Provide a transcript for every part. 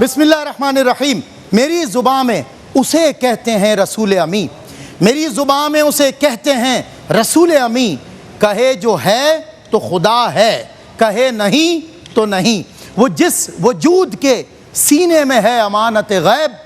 बिस्मिल्लाहिर्रहमानिर्रहीम। मेरी ज़ुबान में उसे कहते हैं रसूल अमी, मेरी ज़ुबान में उसे कहते हैं रसूल अमी। कहे जो है तो खुदा है, कहे नहीं तो नहीं। वो जिस वजूद के सीने में है अमानत गैब,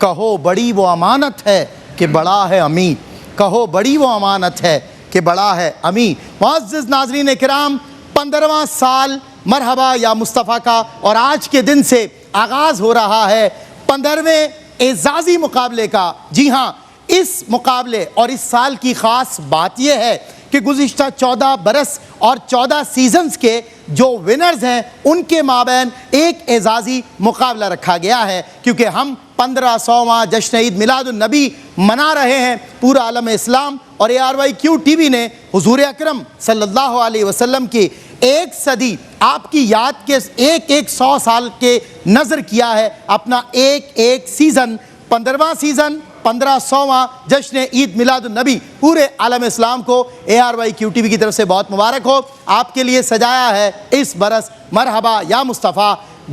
कहो बड़ी वो अमानत है कि बड़ा है अमी, कहो बड़ी वो अमानत है कि बड़ा है अमी। मुअज़्ज़िज़ नाज़रीन किराम, 15वां साल मरहबा या मुस्तफ़ा का और आज के दिन से आगाज़ हो रहा है 15वें एज़ाज़ी मुकाबले का। जी हाँ, इस मुकाबले और इस साल की ख़ास बात यह है कि गुज़िश्ता 14 बरस और 14 सीज़न्स के जो विनर्स हैं उनके माबैन एक एज़ाज़ी मुकाबला रखा गया है, क्योंकि हम 1500वां जश्न ईद मिलादुन नबी मना रहे हैं। पूरा आलम इस्लाम और ARYQ TV ने हुज़ूर अकरम सल्लल्लाहु अलैहि वसल्लम की एक सदी आपकी याद के एक 100 साल के नज़र किया है। अपना एक सीज़न, 15वां सीज़न, 1500वां जश्न ईद मिलादुन नबी पूरे आलम इस्लाम को ARYQ TV की तरफ से बहुत मुबारक हो। आपके लिए सजाया है इस बरस मरहबा या मुस्तफ़ा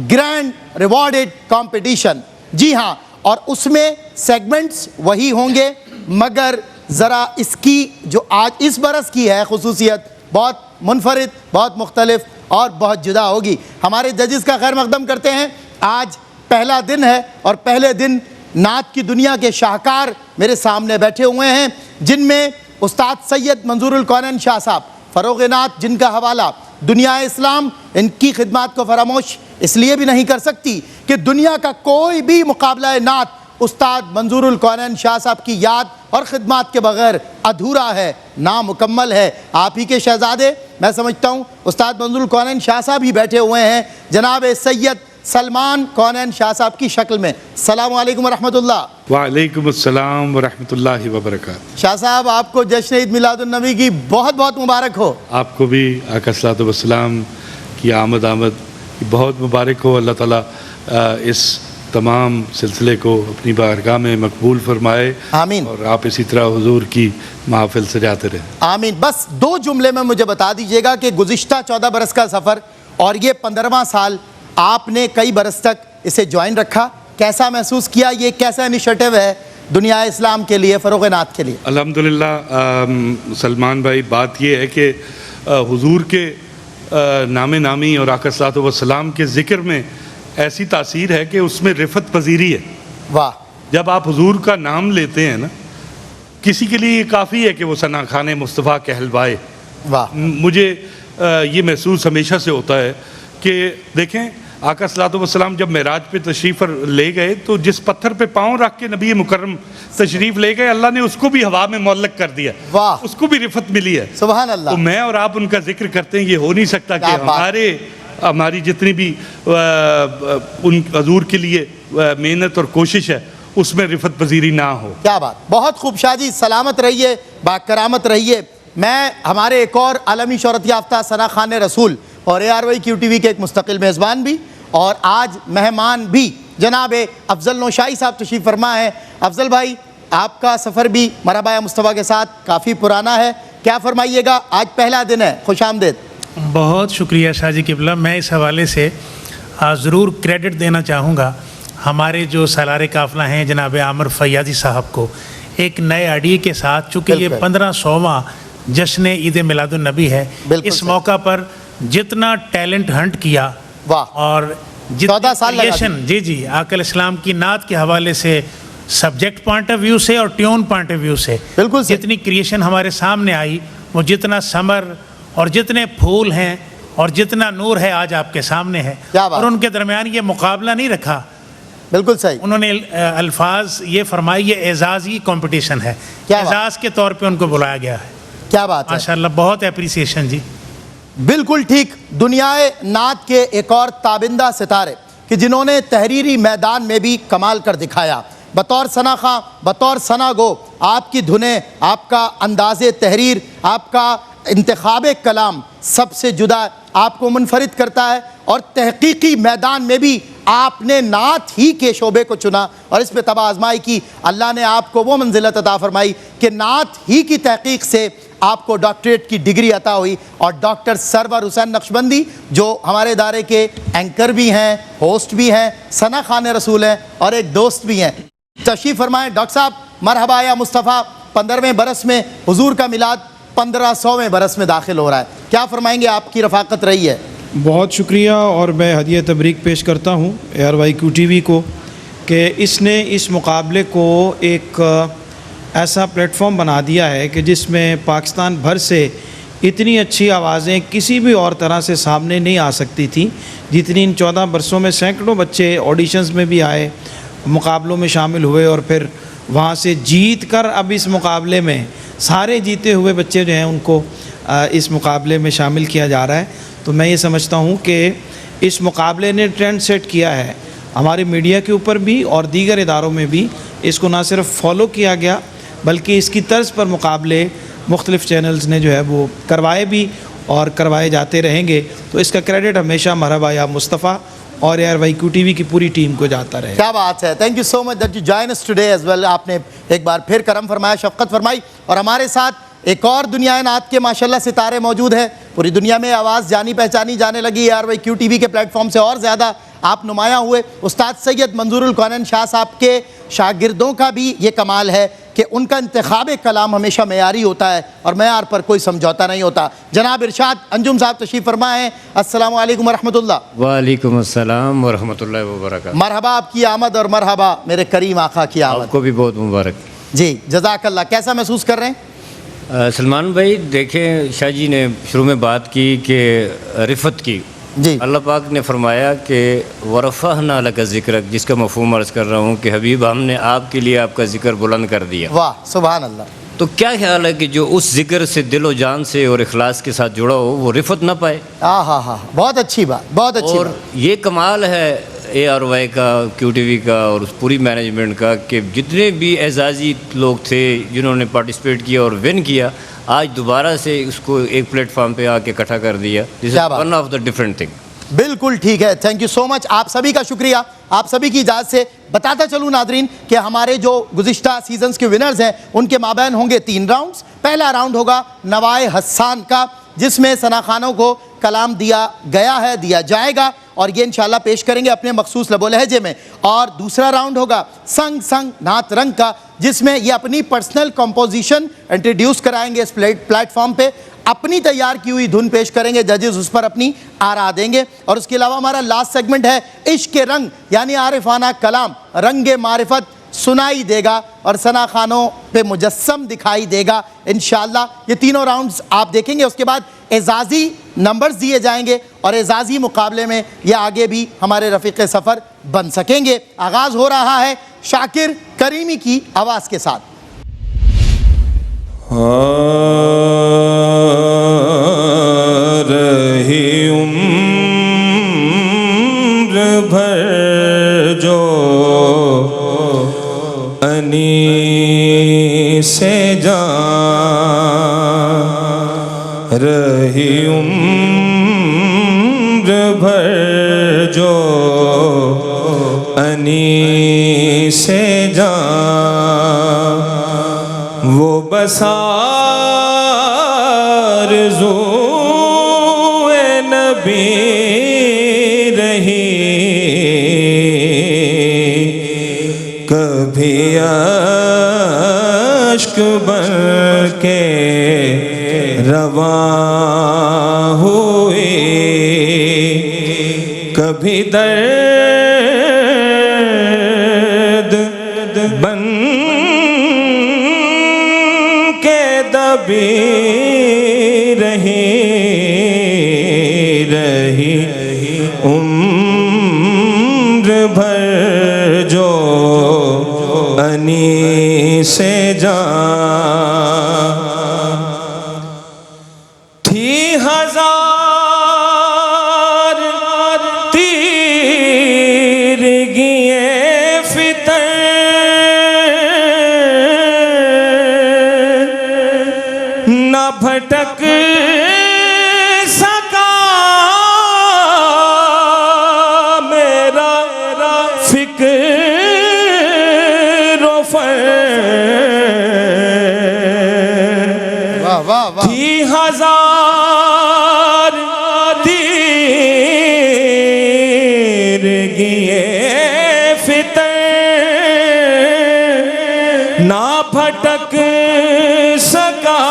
ग्रैंड रिवॉर्डेड कंपटीशन। जी हाँ, और उसमें सेगमेंट्स वही होंगे, मगर ज़रा इसकी जो आज इस बरस की है खुसूसियत बहुत मुनफरिद, बहुत मुख्तलिफ और बहुत जुदा होगी। हमारे जजेस का खैर मकदम करते हैं। आज पहला दिन है और पहले दिन नात की दुनिया के शाहकार मेरे सामने बैठे हुए हैं, जिनमें उस्ताद सैयद मंजूरुल कौनैन शाह साहब, फ़रोग़ नात जिनका हवाला दुनिया इस्लाम इनकी खिदमत को फरामोश इसलिए भी नहीं कर सकती कि दुनिया का कोई भी मुकाबला नात उस्ताद मंजूरुल कौनैन शाह साहब की याद और ख़िदमत के बग़ैर अधूरा है, नामुकम्मल है। आप ही के शहज़ादे, मैं समझता हूँ उस्ताद मंजूरुल कौनैन शाह साहब ही बैठे हुए हैं, जनाब सैयद सलमान कौनैन शाह साहब की शक्ल में। अस्सलामु अलैकुम वरहमतुल्लाह। वालेकुम अस्सलाम वरहमतुल्लाहि वबरकातुहू। शाह साहब, आपको जश्न ईद मिलादुन नबी की बहुत बहुत मुबारक हो। आपको भी आका सल्लल्लाहु अलैहि वसल्लम की आमद की बहुत मुबारक हो। अल्लाह ताला इस तमाम सिलसिले को अपनी बारगाह में मकबूल फरमाए। आमीन। और आप इसी तरह हुजूर की महफिल सजाते रहें। आमीन। बस 2 जुमले में मुझे बता दीजिएगा कि गुज़िश्ता 14 बरस का सफ़र और ये 15वां साल आपने कई बरस तक इसे ज्वाइन रखा, कैसा महसूस किया? ये कैसा इनिशिएटिव है दुनिया इस्लाम के लिए, फ़रोग़ नात के लिए? अल्हम्दुलिल्लाह सलमान भाई, बात ये है कि हुजूर के नामे नामी और आका सल्लल्लाहु अलैहि वसल्लम के ज़िक्र में ऐसी तासीर है कि उसमें रिफ़त पजीरी है। वाह! जब आप हुजूर का नाम लेते हैं ना, किसी के लिए ये काफ़ी है कि वो सना खाने मुस्तफ़ा कहलवाए। वाह! मुझे ये महसूस हमेशा से होता है कि देखें, आका सल्लल्लाहु अलैहि वसल्लम जब मेराज पे तशरीफ़ ले गए तो जिस पत्थर पे पाँव रख के नबी मुकर्रम तशरीफ़ ले गए, अल्लाह ने उसको भी हवा में मुअल्लक कर दिया। वाह! उसको भी रिफ़त मिली है। सुभान अल्लाह। तो मैं और आप उनका जिक्र करते हैं, ये हो नहीं सकता कि हमारी जितनी भी उन हजूर के लिए मेहनत और कोशिश है उसमें रिफ़त पजीरी ना हो। क्या बात! बहुत खूब शाह जी, सलामत रहिए, बाकरामत रहिए। मैं हमारे एक और आलमी शोहरत याफ्ता सना खान रसूल और ARYQ TV के एक मुस्तकिल मेज़बान भी और आज मेहमान भी जनाब अफजल नौशाई साहब तशरीफ़ फरमा है। अफजल भाई, आपका सफ़र भी मरहबा मुस्तफ़ा के साथ काफ़ी पुराना है, क्या फरमाइएगा? आज पहला दिन है, खुश आमदेद। बहुत शुक्रिया शाह जी किबला। मैं इस हवाले से ज़रूर क्रेडिट देना चाहूँगा हमारे जो सालारे काफ़िला हैं जनाब आमिर फैयाज़ी साहब को, एक नए आइडिया के साथ, चूँकि ये 1500वां जश्न ईद मिलादुन नबी है। इस मौका पर जितना टैलेंट हंट किया, वाह, और 14 साल क्रिएशन, जी आकल इस्लाम की नात के हवाले से, सब्जेक्ट पॉइंट ऑफ व्यू से और ट्यून पॉइंट ऑफ व्यू से, बिल्कुल जितनी क्रिएशन हमारे सामने आई, वो जितना समर और जितने फूल हैं और जितना नूर है आज आपके सामने है। और उनके दरमियान ये मुकाबला नहीं रखा, बिल्कुल सही। उन्होंने अल्फाज ये फरमाई, ये एजाज़ी कंपटीशन है, एजाज़ के तौर पे उनको बुलाया गया है। क्या बात है, माशाल्लाह, बहुत एप्रिसिएशन जी। बिल्कुल ठीक। दुनियाए नात के एक और ताबिंदा सितारे कि जिन्होंने तहरीरी मैदान में भी कमाल कर दिखाया, बतौर सना खां, बतौर सना गो, आपकी धुनें, आपका अंदाज़े तहरीर, आपका इंतखाब कलाम सबसे जुदा आपको मुनफरिद करता है। और तहकीकी मैदान में भी आपने नात ही के शोबे को चुना और इस पर तबा आजमाई की। अल्लाह ने आपको वो मंजिलत अता फरमाई कि नात ही की तहकीक से आपको डॉक्टरेट की डिग्री अता हुई। और डॉक्टर सरवर हुसैन नक्शबंदी जो हमारे इदारे के एंकर भी हैं, होस्ट भी हैं, सना खान रसूल हैं और एक दोस्त भी हैं। तशरीफ़ फरमाएं डॉक्टर साहब। मरहबा या मुस्तफ़ा, 15वें बरस में हुजूर का मिलाद 1500वें बरस में दाखिल हो रहा है, क्या फरमाएंगे? आपकी रफ़ाकत रही है। बहुत शुक्रिया और मैं हदिया तबरीक पेश करता हूँ ARYQ TV को कि इसने इस मुकाबले को एक ऐसा प्लेटफॉर्म बना दिया है कि जिसमें पाकिस्तान भर से इतनी अच्छी आवाज़ें किसी भी और तरह से सामने नहीं आ सकती थी जितनी इन 14 बरसों में। सैकड़ों बच्चे ऑडिशंस में भी आए, मुकाबलों में शामिल हुए और फिर वहाँ से जीत कर अब इस मुकाबले में सारे जीते हुए बच्चे जो हैं उनको इस मुकाबले में शामिल किया जा रहा है। तो मैं ये समझता हूँ कि इस मुकाबले ने ट्रेंड सेट किया है हमारे मीडिया के ऊपर भी और दीगर इदारों में भी। इसको ना सिर्फ फॉलो किया गया बल्कि इसकी तर्ज पर मुकाबले मुख्तलिफ़ चैनल्स ने जो है वो करवाए भी और करवाए जाते रहेंगे। तो इसका क्रेडिट हमेशा मरहबा या मुस्तफ़ा और ARYQ TV की पूरी टीम को जाता रहे। क्या बात है। Thank you so much that you join us today as well. आपने एक बार फिर करम फरमाया, शफ़क़त फरमाई। और हमारे साथ एक और दुनिया नात के माशाल्लाह सितारे मौजूद है। पूरी दुनिया में आवाज़ जानी पहचानी जाने लगी। ARYQ TV के प्लेटफॉर्म से और ज़्यादा आप नुमायाँ हुए। उस्ताद सैयद मंजूरुल कौनैन शाह साहब के शागिर्दों का भी ये कमाल है कि उनका इंतखाब कलाम हमेशा मेयारी होता है और मेयार पर कोई समझौता नहीं होता। जनाब इरशाद अंजुम साहब तशरीफ़ फरमा हैं। अस्सलामु अलैकुम वरहमतुल्लाह। वालेकुम अस्सलाम वरहमतुल्लाहि वबरकातुहू। मरहबा आपकी आमद और मरहबा मेरे करीम आका की आमद। आपको भी बहुत मुबारक। जी जज़ाकल्लाह। कैसा महसूस कर रहे हैं? सलमान भाई देखें, शाह जी ने शुरू में बात की कि रिफ़त की। जी अल्लाह पाक ने फरमाया कि वरफ़अना लका ज़िक्रक, जिसका मफ़हूम अर्ज़ कर रहा हूँ कि हबीब हमने आपके लिए आपका ज़िक्र बुलंद कर दिया। वाह सुभान अल्लाह। तो क्या ख्याल है कि जो उस ज़िक्र से दिलो जान से और इखलास के साथ जुड़ा हो वो रिफ़त ना पाए? हाँ, बहुत अच्छी बात, बहुत अच्छी और बात। ये कमाल है ARY का, QTV का और उस पूरी मैनेजमेंट का कि जितने भी एजाज़ी लोग थे जिन्होंने पार्टिसिपेट किया और विन किया, आज दोबारा से उसको एक प्लेटफॉर्म पे आके इकट्ठा कर दिया। This is one of the different thing. बिल्कुल ठीक है। Thank you so much. आप सभी का शुक्रिया। आप सभी की इजाज़त से बताता चलूँ नादरीन कि हमारे जो गुज़िश्ता सीजन्स के विनर्स हैं उनके माबैन होंगे 3 राउंड्स। पहला राउंड होगा नवाए हस्सान का, जिसमें सना खानों को कलाम दिया गया है, दिया जाएगा और ये इंशाल्लाह पेश करेंगे अपने मखसूस लबो लहजे में। और दूसरा राउंड होगा संग संग नात रंग का, जिसमें ये अपनी पर्सनल कंपोजिशन इंट्रोड्यूस कराएंगे इस प्लेटफॉर्म पे, अपनी तैयार की हुई धुन पेश करेंगे, जजेस उस पर अपनी आरा देंगे। और उसके अलावा हमारा लास्ट सेगमेंट है इश्क रंग, यानी आरिफाना कलाम रंगे मारिफत सुनाई देगा और सना खानों पे मुजस्सम दिखाई देगा इंशाल्लाह। ये तीनों राउंड्स आप देखेंगे। उसके बाद एजाज़ी नंबर्स दिए जाएंगे और एजाज़ी मुकाबले में ये आगे भी हमारे रफ़ीक़ सफ़र बन सकेंगे। आगाज़ हो रहा है शाकिर करीमी की आवाज़ के साथ। रही उम्र भर जो अनी से जान, रही उम्र भर जो अनी से जान, वो बसारज़ूए नबी रही, कभी अश्क बन के रवां हुई, कभी दर्द बन के दबी रही, रही उम्र भर जो अनी से जान, थी हजार तीरगिए फितर, न भटक सका मेरा फिक्र व फर, वाह वाह। थी हजार तीरगिए फितर, ना भटक सका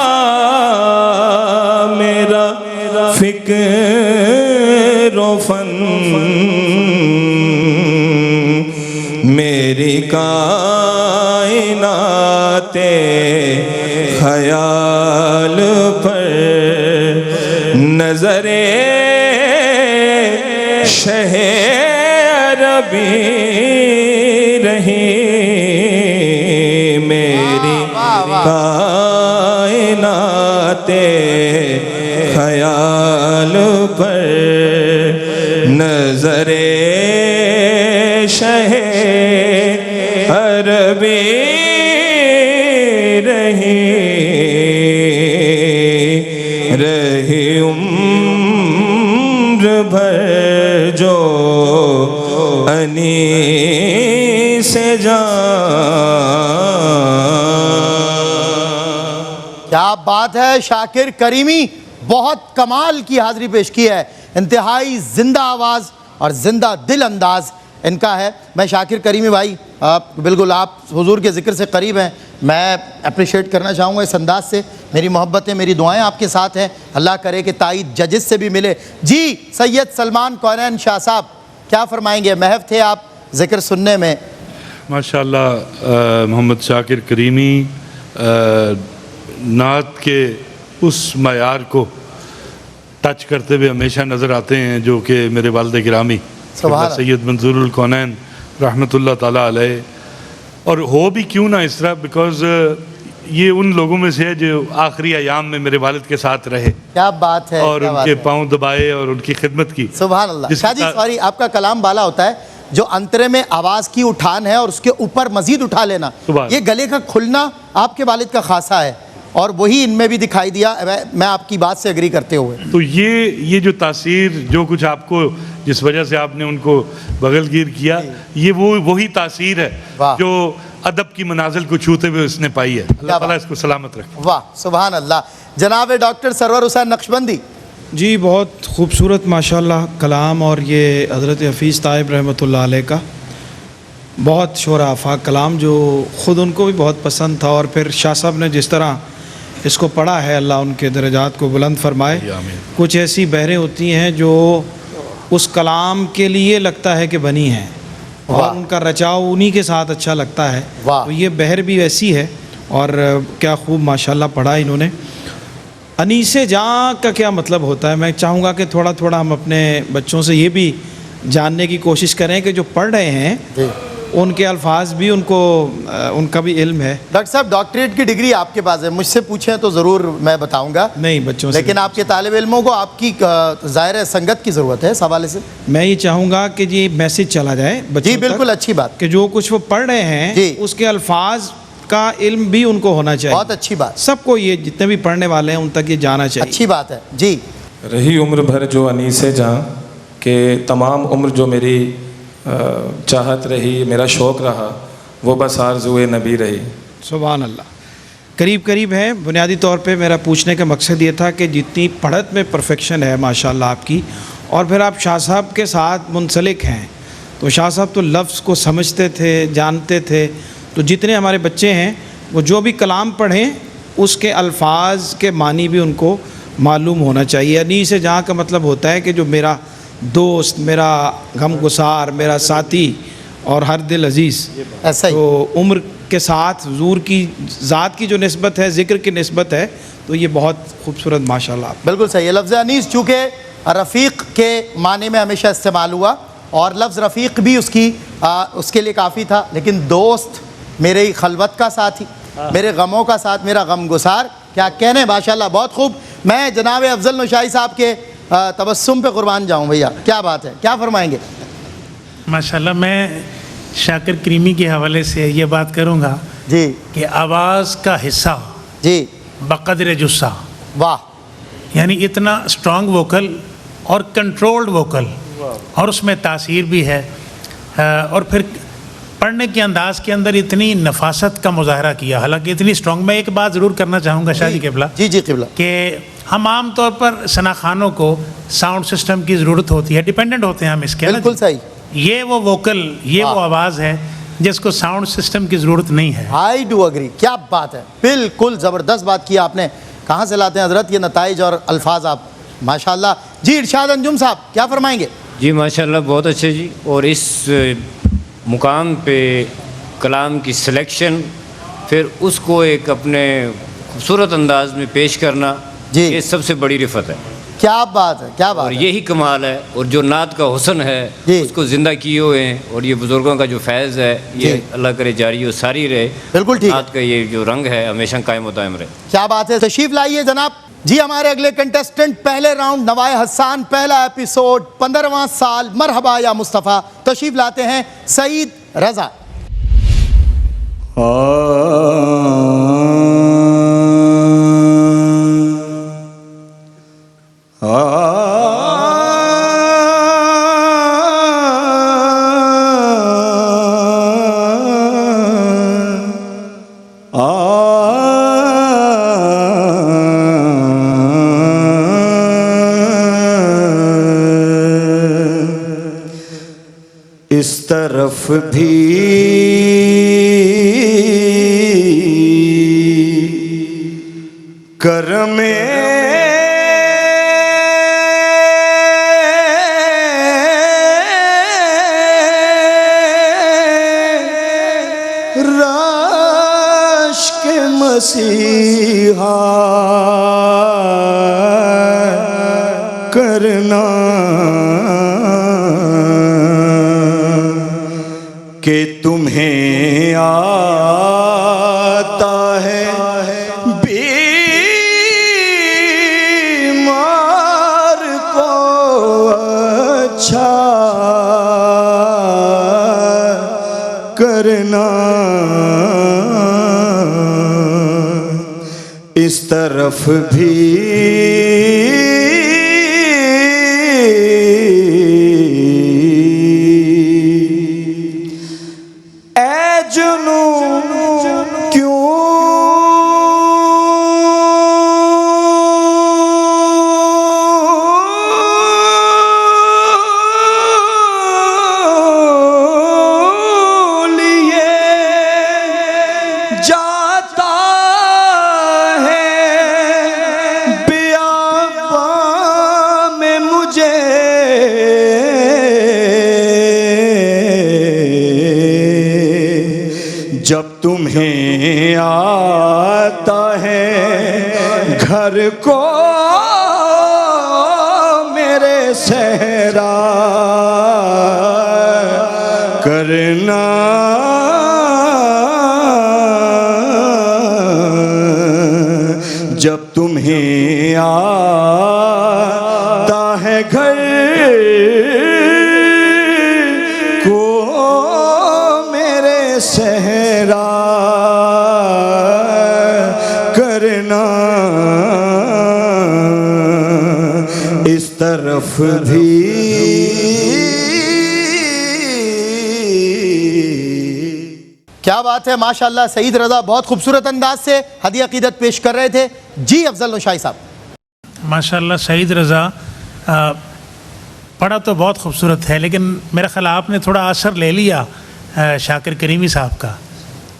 मेरा फिक्र फन, मेरी कायनाते ख्याल पर नजरे शहरबी रही, मेरी कायनाते ख्याल पर नजरे शहरबी रही उम्र भर जो अनी से क्या बात है। शाकिर करीमी बहुत कमाल की हाजिरी पेश की है, इंतहाई जिंदा आवाज़ और जिंदा दिल अंदाज इनका है। मैं शाकिर करीमी भाई बिल्कुल आप हुजूर के ज़िक्र से करीब हैं, मैं अप्रिशिएट करना चाहूँगा इस अंदाज से। मेरी मोहब्बतें, मेरी दुआएं आपके साथ हैं, अल्लाह करे कि ताईद जजेस से भी मिले। जी सैयद सलमान कौनैन शाह साहब क्या फरमाएंगे, महव थे आप ज़िक्र सुनने में। माशाअल्लाह मोहम्मद शाकिर करीमी नात के उस मयार को टच करते हुए हमेशा नज़र आते हैं जो कि मेरे वालिद गिरामी सैयद मंजूरुल कौनैन रहमतुल्लाह ताला अलैह, और हो भी क्यों ना इस तरह, बिकॉज ये उन लोगों में से है जो आखिरी अयाम में मेरे वालिद के साथ रहे। क्या बात है। और उनके पाँव दबाए और उनकी खिदमत की। सुभान अल्लाह। शाह जी सॉरी, आपका कलाम बाला होता है, जो अंतरे में आवाज़ की उठान है और उसके ऊपर मजीद उठा लेना, ये गले का खुलना आपके वालिद का खासा है और वही इनमें भी दिखाई दिया। मैं आपकी बात से एग्री करते हुए, तो ये जो तासीर, जो कुछ आपको जिस वजह से आपने उनको बगलगीर किया, ये वही तासीर है जो अदब की मनाजिल को छूते हुए उसने पाई है। अल्लाह ताला इसको सलामत रखे। वाह सुभान अल्लाह। जनाब डॉक्टर सरवर हुसैन नक्शबंदी जी, बहुत खूबसूरत माशाल्लाह कलाम, और ये हज़रत हफ़ीज़ ताइब रहमतुल्लाह अलैह का बहुत शोरा आफाक कलाम जो ख़ुद उनको भी बहुत पसंद था। और फिर शाह साहब ने जिस तरह इसको पढ़ा है, अल्लाह उनके दर्जात को बुलंद फरमाए। कुछ ऐसी बहरें होती हैं जो उस कलाम के लिए लगता है कि बनी हैं और उनका रचाव उन्हीं के साथ अच्छा लगता है। तो ये बहर भी वैसी है। और क्या खूब माशाल्लाह पढ़ा इन्होंने। अनीसे जाँ का क्या मतलब होता है, मैं चाहूँगा कि थोड़ा थोड़ा हम अपने बच्चों से ये भी जानने की कोशिश करें कि जो पढ़ रहे हैं उनके अल्फाज भी उनका भी इल्म है। डॉक्टर साहब डॉक्टरेट की डिग्री आपके पास है, मुझसे पूछें तो ज़रूर मैं बताऊंगा। नहीं बच्चों से, लेकिन आपके तालिब इल्मों को आपकी ज़ाहिर संगत की ज़रूरत है इस हवाले से। मैं ये चाहूँगा कि ये मैसेज चला जाए बच्चों जी, बिल्कुल अच्छी बात कि जो कुछ वो पढ़ रहे हैं उसके अल्फाज का इल्म भी उनको होना चाहिए। बहुत अच्छी बात, सबको ये जितने भी पढ़ने वाले हैं उन तक ये जाना चाहिए। अच्छी बात है जी। रही उम्र भर जो अनीसे जहाँ के तमाम उम्र जो मेरी चाहत रही, मेरा शौक़ रहा, वो बस आरज़ुए नबी रही। सुभान अल्लाह। करीब करीब है। बुनियादी तौर पे मेरा पूछने का मकसद ये था कि जितनी पढ़त में परफेक्शन है माशाल्लाह आपकी, और फिर आप शाह साहब के साथ मुंसलिक हैं, तो शाह साहब तो लफ्ज़ को समझते थे, जानते थे। तो जितने हमारे बच्चे हैं वो जो भी कलाम पढ़ें उसके अल्फाज के मानी भी उनको मालूम होना चाहिए। अनी से जहाँ का मतलब होता है कि जो मेरा दोस्त, मेरा गमगुसार, मेरा साथी और हर दिल अजीज़। ऐसा ही तो उम्र के साथ हुजूर की ज़ात की जो निस्बत है, ज़िक्र की निस्बत है, तो ये बहुत खूबसूरत माशाल्लाह। बिल्कुल सही है। लफ्ज़ अनीस चूँकि रफ़ीक के माने में हमेशा इस्तेमाल हुआ और लफ्ज़ रफ़ीक भी उसके लिए काफ़ी था, लेकिन दोस्त मेरे ही खलवत का साथी, मेरे गमों का साथ, मेरा गमगुसार, क्या कहने माशाल्लाह बहुत खूब। मैं जनाब अफजल नौशाही साहब के तबस्सुम पे कुर्बान जाऊँ भैया, क्या बात है, क्या फरमाएंगे। माशाल्लाह मैं शाकिर करीमी के हवाले से ये बात करूँगा जी कि आवाज़ का हिस्सा जी बक़द्र जुस्सा, वाह, यानी इतना स्ट्रॉन्ग वोकल और कंट्रोल्ड वोकल, और उसमें तासीर भी है। और फिर पढ़ने के अंदाज के अंदर इतनी नफासत का मुजाहरा किया, हालांकि इतनी स्ट्रॉन्ग। मैं एक बात ज़रूर करना चाहूँगा शादी किबला, जी जी किबला, कि हम आम तौर पर सनाखानों को साउंड सिस्टम की ज़रूरत होती है, डिपेंडेंट होते हैं हम इसके, है ना बिल्कुल जी? सही। ये वो वोकल, ये वो आवाज़ है जिसको साउंड सिस्टम की ज़रूरत नहीं है। आई डू अग्री, क्या बात है, बिल्कुल ज़बरदस्त बात की आपने। कहाँ से लाते हैं हज़रत ये नताइज और अल्फाज आप, माशाल्लाह। जी इरशाद अंजुम साहब क्या फरमाएंगे? जी माशाल्लाह, बहुत अच्छे जी। और इस मुकाम पे कलाम की सिलेक्शन, फिर उसको एक अपने खूबसूरत अंदाज में पेश करना, जी। ये सबसे बड़ी रिफत है। क्या बात है, क्या बात और है। यही कमाल है। और जो नात का हुस्न जी। है उसको ज़िंदा किए हुए हैं। और ये बुज़ुर्गों का जो फैज़ है, ये जी। अल्लाह करे जारी और सारी रहे। बिल्कुल ठीक है। नात का ये जो रंग है हमेशा कायम व दायम रहे। क्या बात है, तशरीफ लाइए जनाब। जी हमारे अगले कंटेस्टेंट, पहले राउंड नवाए हसन, पहला एपिसोड, 15वां साल, मरहबा या मुस्तफ़ा। तशरीफ लाते हैं सईद रज़ा। इस तरफ भी करम राश के मसीहा करना कि तुम्हें आता है बीमार को अच्छा करना। इस तरफ भी जब तुम्हें आता है घर को मेरे सहरा करना। जब तुम्हें आता है घर को मेरे सहरा करना। इस तरफ भी क्या बात है, माशाल्लाह। सईद रज़ा बहुत खूबसूरत अंदाज से हदीया अक़ीदत पेश कर रहे थे। जी अफजल नौशाई साहब। माशाल्लाह सईद रज़ा पढ़ा तो बहुत खूबसूरत है, लेकिन मेरा ख्याल आपने थोड़ा असर ले लिया शाकिर करीमी साहब का।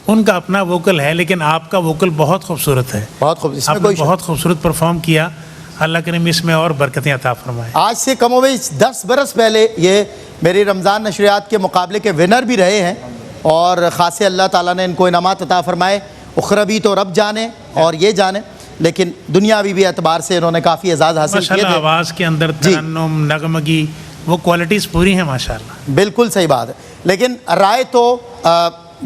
उनका अपना वोकल है, लेकिन आपका वोकल बहुत खूबसूरत है। बहुत खूब, इसमें आपने कोई बहुत खूबसूरत परफॉर्म किया। अल्लाह करीम इसमें और बरकतें अता फरमाए। आज से कमोबेश 10 बरस पहले ये मेरी रमज़ान नशरियात के मुकाबले के विनर भी रहे हैं, और ख़ास अल्लाह ताला ने इनको इनामात अता फरमाए। उखरवी तो रब जाने और ये जाने, लेकिन दुनियावी भी एतबार से इन्होंने काफ़ी एजाज़ हासिल किए माशाल्लाह थे। आवाज़ के अंदर तरन्नुम, नगमगी, वो क्वालिटीज़ पूरी हैं माशाल्लाह। बिल्कुल सही बात है, लेकिन राय तो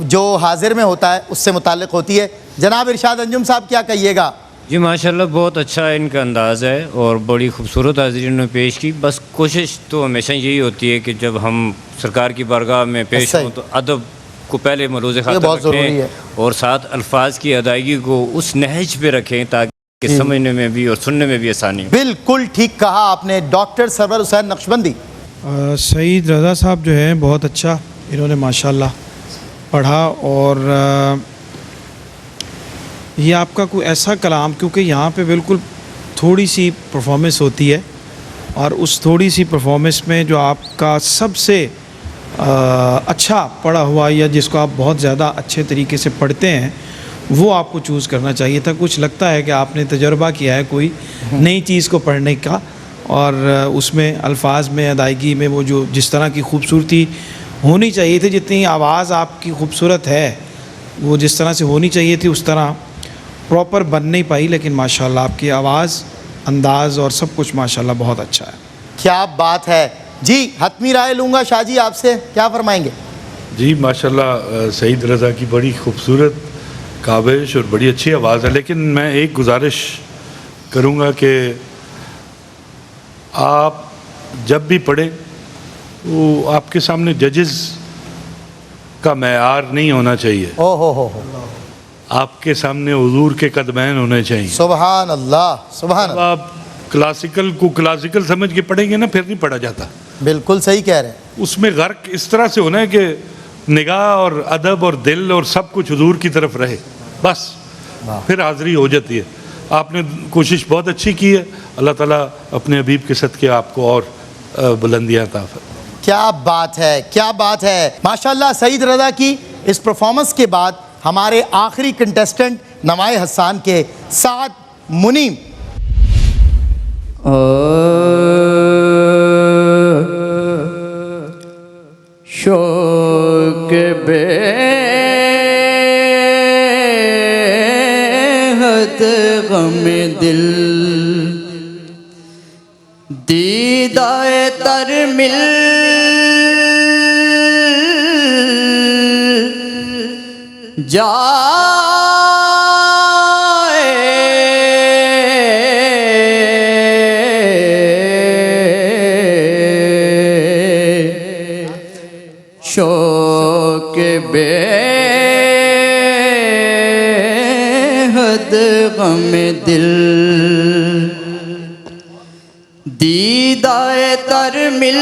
जो हाजिर में होता है उससे मुताल्लिक़ होती है। जनाब इरशाद अंजुम साहब क्या कहिएगा? जी माशाल्लाह बहुत अच्छा इनका अंदाज़ है और बड़ी खूबसूरत हाज़िरी ने पेश की। बस कोशिश तो हमेशा यही होती है कि जब हम सरकार की बारगाह में पेश सही। हों तो अदब को पहले मलूज़ खातर बहुत ज़रूरी है। रखें और साथ अल्फाज की अदायगी को उस नहज पे रखें ताकि समझने में भी और सुनने में भी आसानी हो। बिल्कुल ठीक कहा आपने। डॉक्टर सरवर हुसैन नक्शबंदी। सईद रज़ा साहब जो हैं बहुत अच्छा, इन्होंने माशाल्लाह पढ़ा और ये आपका कोई ऐसा कलाम, क्योंकि यहाँ पे बिल्कुल थोड़ी सी परफॉर्मेंस होती है और उस थोड़ी सी परफॉर्मेंस में जो आपका सबसे अच्छा पढ़ा हुआ या जिसको आप बहुत ज़्यादा अच्छे तरीके से पढ़ते हैं वो आपको चूज़ करना चाहिए था। कुछ लगता है कि आपने तजर्बा किया है कोई नई चीज़ को पढ़ने का और उसमें अल्फाज में, अदायगी में वो जो जिस तरह की खूबसूरती होनी चाहिए थी, जितनी आवाज़ आपकी खूबसूरत है वो जिस तरह से होनी चाहिए थी उस तरह प्रॉपर बन नहीं पाई। लेकिन माशाल्लाह आपकी आवाज़, अंदाज़ और सब कुछ माशाल्लाह बहुत अच्छा है। क्या बात है जी। हतमी राय लूँगा शाह जी आपसे, क्या फरमाएंगे? जी माशाल्लाह सईद रज़ा की बड़ी खूबसूरत काबिश और बड़ी अच्छी आवाज़ है, लेकिन मैं एक गुजारिश करूँगा कि आप जब भी पढ़ें वो आपके सामने जजेस का मैयार नहीं होना चाहिए, ओ हो, आपके सामने हुजूर के कदमैन होने चाहिए। सुभान अल्लाह, सुभान अब अल्लाह। आप क्लासिकल को क्लासिकल समझ के पढ़ेंगे ना, फिर नहीं पढ़ा जाता। बिल्कुल सही कह रहे हैं। उसमें गर्क इस तरह से होना है कि निगाह और अदब और दिल और सब कुछ हुजूर की तरफ रहे, बस फिर हाज़िरी हो जाती है। आपने कोशिश बहुत अच्छी की है, अल्लाह ताला अपने हबीब के सदके आपको और बुलंदियाँ अता फरमाए। क्या बात है, क्या बात है। माशाल्लाह सईद रज़ा की इस परफॉर्मेंस के बाद हमारे आखिरी कंटेस्टेंट नवाए हसन के साथ मुनीम। शौक बेहद गम दिल दीदाए तर मिल शौक बेहद गम दिल दीदाए तर मिल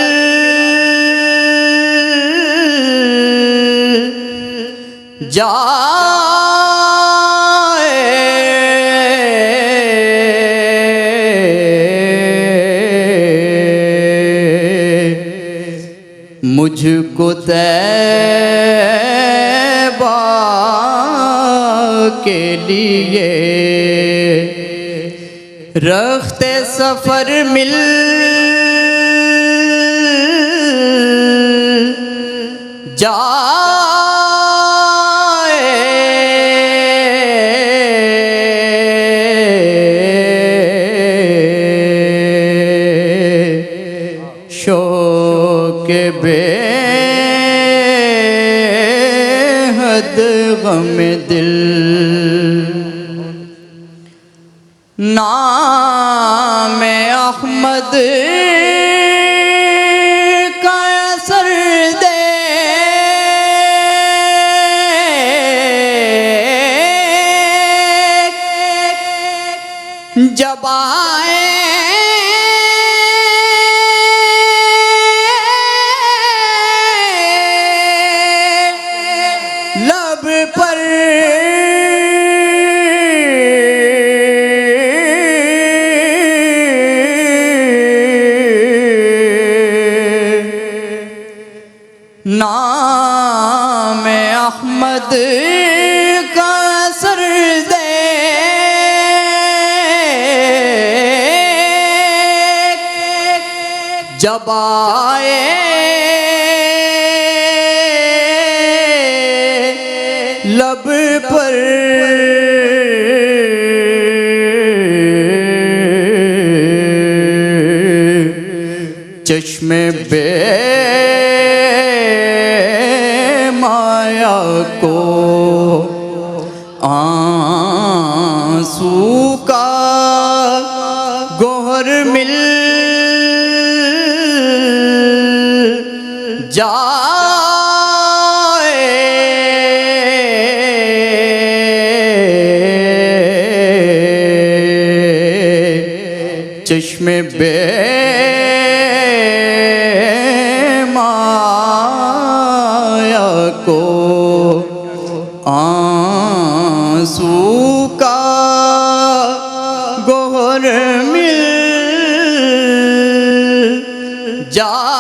मुझको तैबा के लिए रखते सफ़र मिल शौक बेहद गम दिल नाम अहमद का असर दे जब आए लब पर नाम अहमद का असर दे जब आए लब पर चश्मे बे माया को आंसू का गोहर मिल जाए चश्मे बे माया को और मिल जाए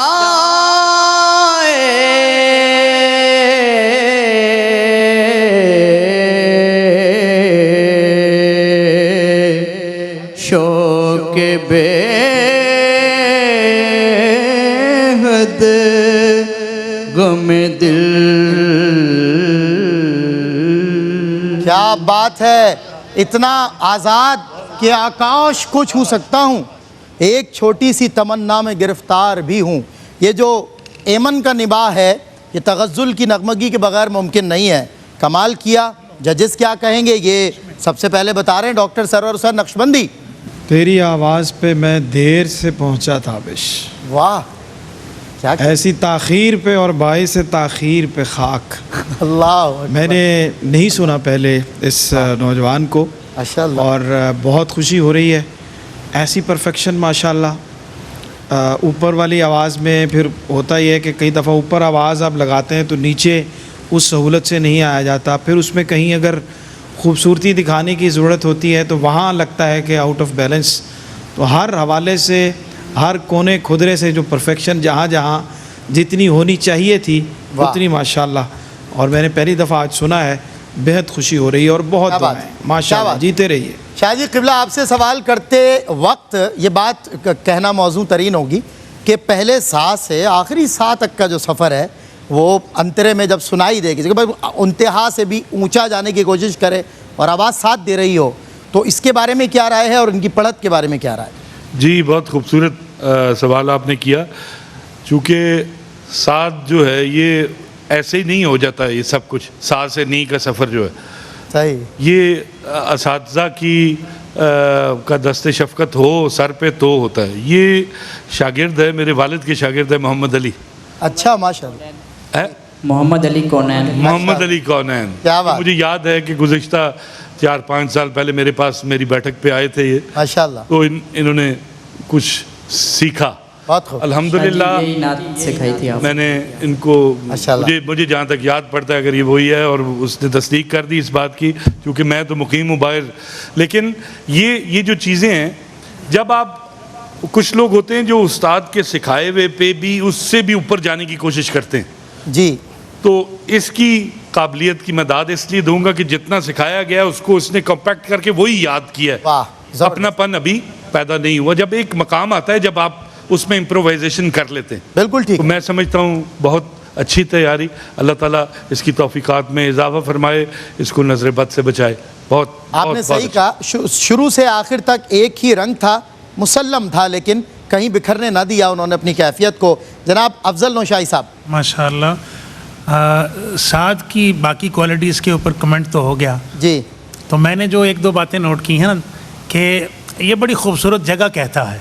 शौक बेहद गम दिल। क्या बात है, इतना आज़ाद कि आकाश को छू सकता हूँ, एक छोटी सी तमन्ना में गिरफ्तार भी हूँ। ये जो एमन का निबाह है ये तगज़्ज़ुल की नगमगी के बगैर मुमकिन नहीं है। कमाल किया। जजेस क्या कहेंगे ये सबसे पहले बता रहे हैं डॉक्टर सरवर हुसैन नक्शबंदी। तेरी आवाज़ पे मैं देर से पहुंचा था बिश, वाह क्या ऐसी ताख़ीर पे और बाई से ताख़ीर पे खाक। अल्लाह, मैंने नहीं सुना पहले इस नौजवान को माशाअल्लाह। और बहुत खुशी हो रही है। ऐसी परफेक्शन माशाल्लाह। ऊपर वाली आवाज़ में फिर होता ही है कि कई दफ़ा ऊपर आवाज़ आप लगाते हैं तो नीचे उस सहूलत से नहीं आया जाता, फिर उसमें कहीं अगर खूबसूरती दिखाने की ज़रूरत होती है तो वहाँ लगता है कि आउट ऑफ बैलेंस। तो हर हवाले से, हर कोने खुदरे से जो परफेक्शन जहाँ जहाँ जितनी होनी चाहिए थी उतनी माशाल्लाह। और मैंने पहली दफ़ा आज सुना है, बेहद खुशी हो रही है और बहुत क्या बात दुआएं। है, माशाल्लाह, क्या बात। जीते रहिए। शाहजी क़िबला, आपसे सवाल करते वक्त ये बात कहना मौजू तरीन होगी कि पहले सा से आखिरी सा तक का जो सफ़र है वो अंतरे में जब सुनाई देगी, इंतहा से भी ऊंचा जाने की कोशिश करे और आवाज़ साथ दे रही हो, तो इसके बारे में क्या राय है और इनकी पढ़त के बारे में क्या राय है? जी, बहुत खूबसूरत सवाल आपने किया। चूँकि साथ जो है ये ऐसे ही नहीं हो जाता है, ये सब कुछ सा से नी का सफ़र जो है सही, ये असातिज़ा की का दस्ते शफ़क़त हो सर पे तो होता है। ये शागिर्द है, मेरे वालिद के शागिर्द है मोहम्मद अली। अच्छा, माशाअल्लाह। है मोहम्मद अली कौनैन। मोहम्मद अली कौनैन। क्या बात। मुझे याद है कि गुज़िश्ता 4-5 साल पहले मेरे पास मेरी बैठक पे आए थे ये, माशाअल्लाह, तो इन्होंने कुछ सीखा। बहुत खूब। अल्हम्दुलिल्लाह यही नात सिखाई थी आप। मैंने इनको, माशाअल्लाह। मुझे जहाँ तक याद पड़ता है अगर ये वही है, और उसने तस्दीक कर दी इस बात की, क्योंकि मैं तो मुकीम हूँ बाहर। लेकिन ये जो चीज़ें हैं, जब आप, कुछ लोग होते हैं जो उस्ताद के सिखाए हुए पे भी उससे भी ऊपर जाने की कोशिश करते हैं, जी, तो इसकी काबिलियत की मैं दाद इसलिए दूंगा कि जितना सिखाया गया उसको उसने कॉम्पैक्ट करके वही याद किया है। वाह, जबरदस्त। अपनापन अभी पैदा नहीं हुआ। जब एक मकाम आता है जब आप उसमें इम्प्रोवाइजेशन कर लेते हैं, बिल्कुल ठीक तो मैं समझता हूँ बहुत अच्छी तैयारी। अल्लाह ताला इसकी तौफीकात में इजाफा फरमाए, इसको नजर बद से बचाए। बहुत आपने बहुत सही अच्छा। कहा। शुरू से आखिर तक एक ही रंग था, मुसल्लम था, लेकिन कहीं बिखरने ना दिया उन्होंने अपनी कैफियत को। जनाब अफजल नौशाही साहब। माशाअल्लाह। साद की बाकी क्वालिटीज़ के ऊपर कमेंट तो हो गया जी, तो मैंने जो एक दो बातें नोट की हैं ना कि ये बड़ी खूबसूरत जगह कहता है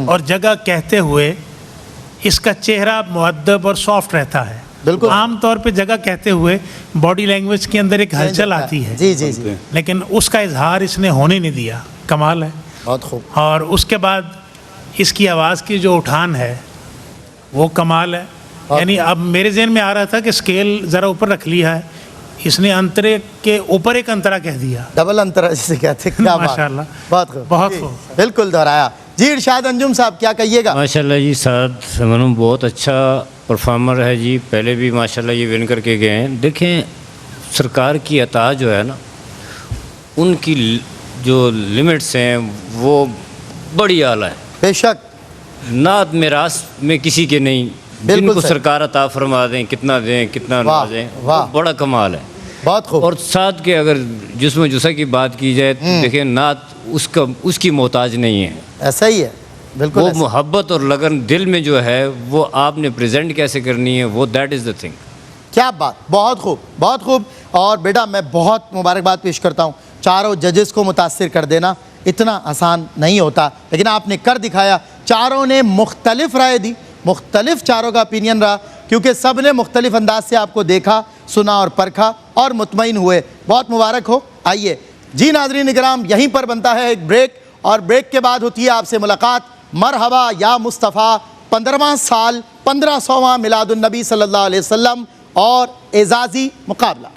और जगह कहते हुए इसका चेहरा मुअद्दब और सॉफ्ट रहता है। बिल्कुल। आम तौर पे जगह कहते हुए बॉडी लैंग्वेज के अंदर एक हलचल आती है, जी जी जी, लेकिन उसका इजहार इसने होने नहीं दिया। कमाल है। बहुत खूब। और उसके बाद इसकी आवाज़ की जो उठान है वो कमाल है। यानी अब मेरे जहन में आ रहा था कि स्केल ज़रा ऊपर रख लिया है, इसने अंतरे के ऊपर एक अंतरा कह दिया। डबल अंतरा जिसे कहते हैं। क्या बात। माशाअल्लाह। बहुत खूब, बहुत जी, खूब। बिल्कुल दोहराया। जी इरशाद अंजुम साहब, क्या कहिएगा? माशाल्लाह जी, साद समन बहुत अच्छा परफॉर्मर है जी। पहले भी माशाल्लाह ये विन करके गए हैं। देखें, सरकार की अता जो है ना, उनकी जो लिमिट्स हैं वो बड़ी आला है। बेशक, नात मिरास में किसी के नहीं, बिल्कुल जिनको सही। सरकार अता फरमा दें, कितना दें कितना ना वाह, दें, वाह। वो बड़ा कमाल है। बहुत खूब। और साथ के अगर जिस्म जुसा की बात की जाए तो देखिए, नात उसकी मोहताज नहीं है। ऐसा ही है, बिल्कुल वो ऐसा। मोहब्बत और लगन दिल में जो है वो आपने प्रेजेंट कैसे करनी है, वो दैट इज़ द थिंग। क्या बात, बहुत खूब, बहुत खूब। और बेटा मैं बहुत मुबारकबाद पेश करता हूँ, चारों जजेस को मुतासिर कर देना इतना आसान नहीं होता, लेकिन आपने कर दिखाया। चारों ने मुख्तलिफ राय दी, मुख्तलिफ चारों का ओपिनियन रहा, क्योंकि सब ने मुख्तलिफ अंदाज से आपको देखा, सुना और परखा और मुतमईन हुए। बहुत मुबारक हो। आइए जी नाज़रीन इकराम, यहीं पर बनता है एक ब्रेक, और ब्रेक के बाद होती है आपसे मुलाकात। मरहबा या मुस्तफ़ा 15वां साल 1500वां मिलादुन नबी सल्लल्लाहु अलैहि वसल्लम और एजाज़ी मुकाबला।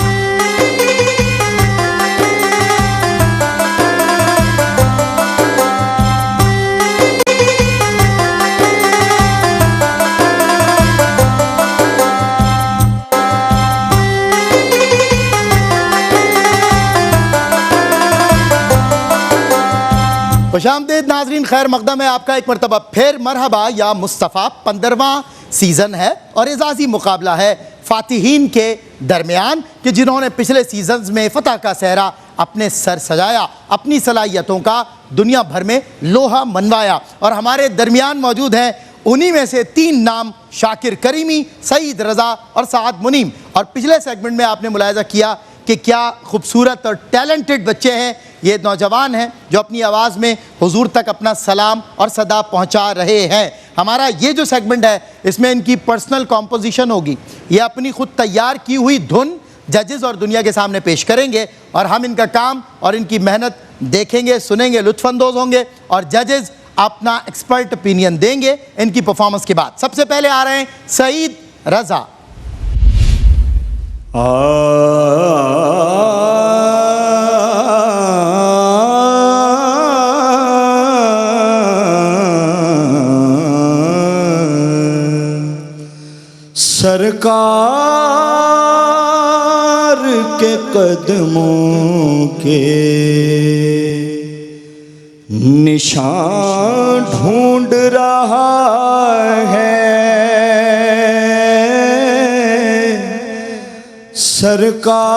खुशामदीद नाजरीन, खैर मकदम है आपका एक मरतबा फिर। मरहबा या मुस्तफ़ा 15वां सीज़न है और एजाज़ी मुकाबला है फ़ातिहीन के दरमियान कि जिन्होंने पिछले सीजन्स में फ़तह का सहरा अपने सर सजाया, अपनी सलाहियतों का दुनिया भर में लोहा मनवाया। और हमारे दरमियान मौजूद हैं उन्हीं में से 3 नाम, शाकिर करीमी, सईद रज़ा और साद मुनीम। और पिछले सेगमेंट में आपने मुलाहिज़ा किया कि क्या खूबसूरत और टैलेंटेड बच्चे हैं, ये नौजवान हैं जो अपनी आवाज़ में हुजूर तक अपना सलाम और सदा पहुंचा रहे हैं। हमारा ये जो सेगमेंट है इसमें इनकी पर्सनल कॉम्पोजिशन होगी, ये अपनी खुद तैयार की हुई धुन जजेस और दुनिया के सामने पेश करेंगे और हम इनका काम और इनकी मेहनत देखेंगे, सुनेंगे, लुत्फ़अंदोज़ होंगे और जजेस अपना एक्सपर्ट ओपिनियन देंगे इनकी परफॉर्मेंस के बाद। सबसे पहले आ रहे हैं सईद रज़ा। सरकार के कदमों के निशान ढूंढ रहा है, सरकार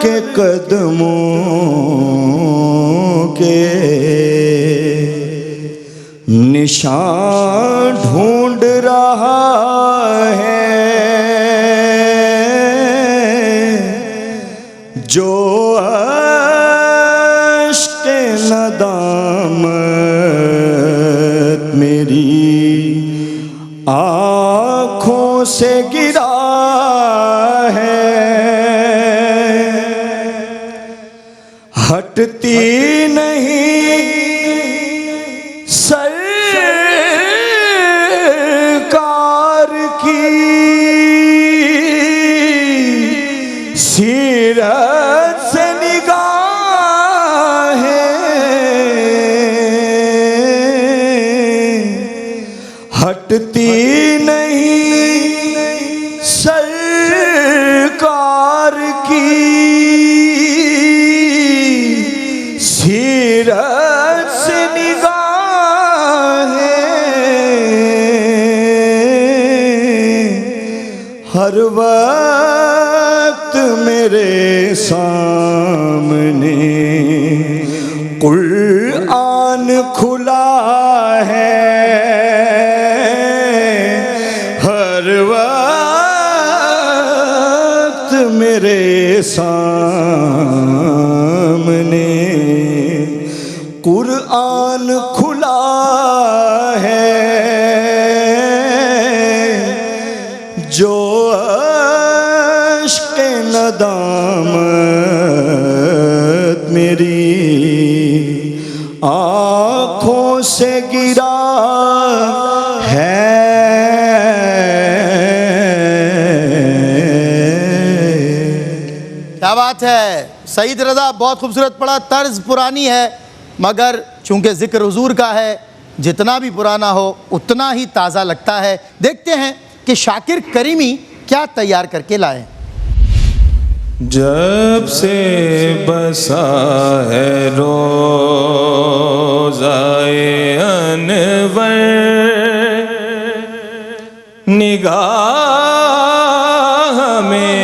के कदमों के निशान ढूंढ रहा है, जो अश्क नदामत मेरी आँखों से गिरा है, हटती नहीं सरकार की सीरत से निगाहें, हटती नहीं सरकार की सीरत से हर वक्त मेरे सामने कुरान खुला है, हर वक्त मेरे सामने कुरान खुला है, जो अश्क नदामत मेरी आँखों से गिरा है। क्या बात है सईद रज़ा, बहुत खूबसूरत पढ़ा। तर्ज पुरानी है मगर चूंकि जिक्र हुजूर का है, जितना भी पुराना हो उतना ही ताज़ा लगता है। देखते हैं कि शाकिर करीमी क्या तैयार करके लाए। जब से बसा है रोज़ाए अनवर निगाह में,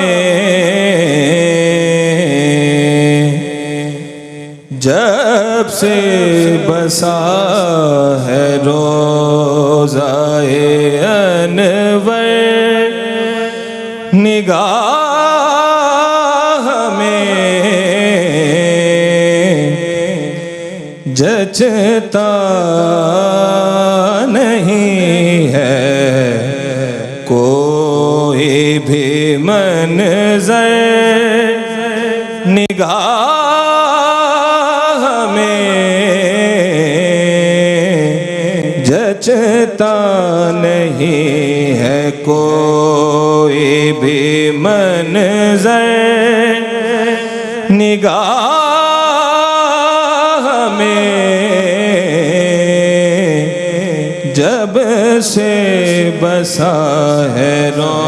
जब से बसा है रोज़ाए अनवर निगाह में, जचता नहीं है कोई भी मंज़र निगाह में, जचता नहीं है कोई भी मंज़र निगाह में, जब से बसा है रोज़ाए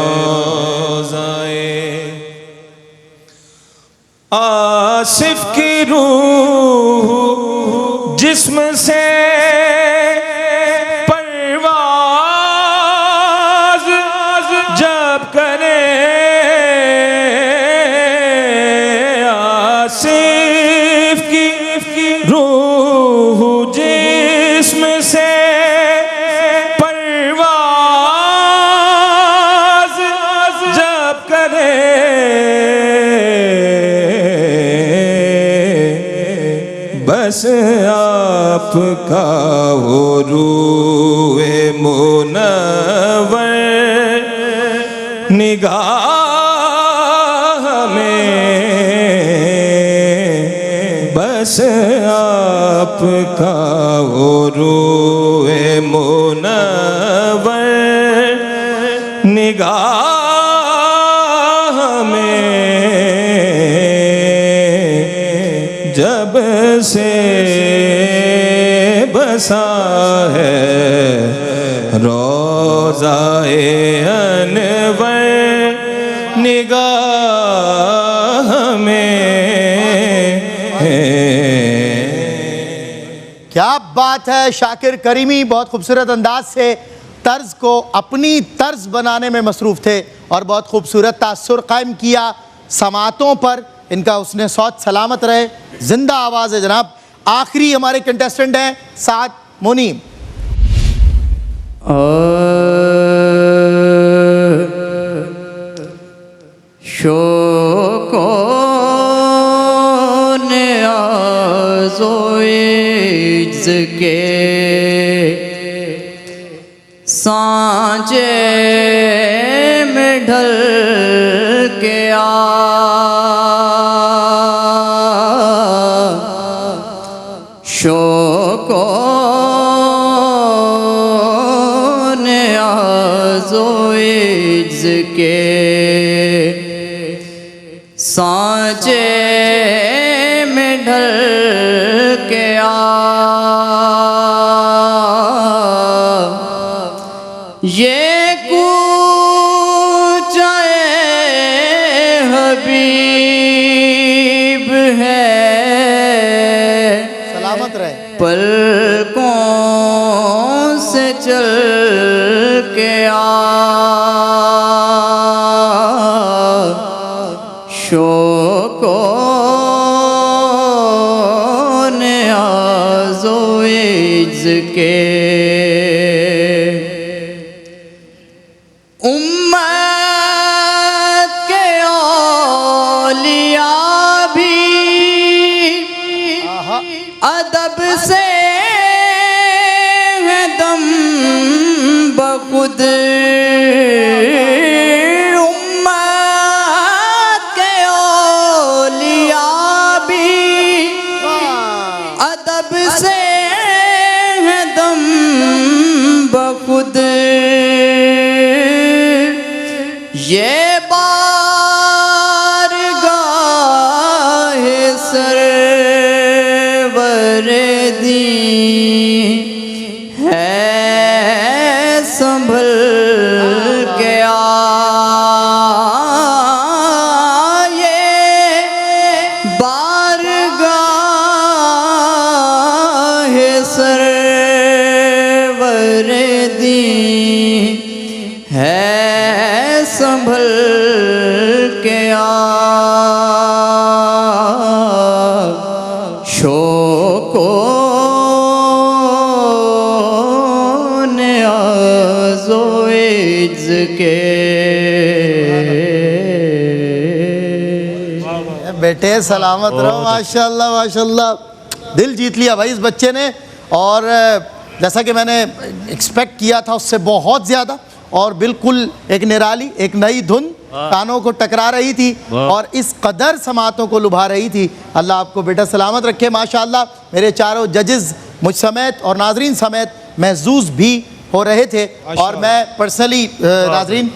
आसिफ की रूह जिस्म से परवाज जब करे, आसिफ की रूह जिस्म से परवाज जब करे, बस आपका वो रूए मुनव्वर निगाह में, बस आपका वो रूए मुनव्वर निगाह में, जब से बसा है रोज़ाए अनवर निगाह में। क्या बात है। शाकिर करीमी बहुत खूबसूरत अंदाज से तर्ज को अपनी तर्ज बनाने में मसरूफ़ थे और बहुत खूबसूरत तासुर कायम किया समातों पर। इनका उसने सौत सलामत रहे, जिंदा आवाज़ है जनाब। आखिरी हमारे कंटेस्टेंट हैं साद मुनीम। शोकों ने आज़ोइज़ के सांचे में ढल के शोकों ने आज़ोइज़ के सांचे में ढल के ये कूचा हबीब है, सलामत रहे। पलकों से चल के शोकों ने आज़ोइज़ के उम्मत के औलिया भी अदब से है दम बखुद, उम्मत के औलिया भी अदब से है दम बखुद। ये बारगाह सरवर दी है संभल के ये बारगाह सरवर दी है संभल के शोकों ने आज़ोइज़ के। बेटे सलामत रहो। माशाल्लाह माशाल्लाह, दिल जीत लिया भाई इस बच्चे ने। और जैसा कि मैंने एक्सपेक्ट किया था उससे बहुत ज़्यादा, और बिल्कुल एक निराली, एक नई धुन कानों को टकरा रही थी और इस कदर समातों को लुभा रही थी। अल्लाह आपको बेटा सलामत रखे। माशाल्लाह मेरे चारों जजेस मुझ समेत और नाजरीन समेत महजूज भी हो रहे थे। और मैं पर्सनली नाजरीन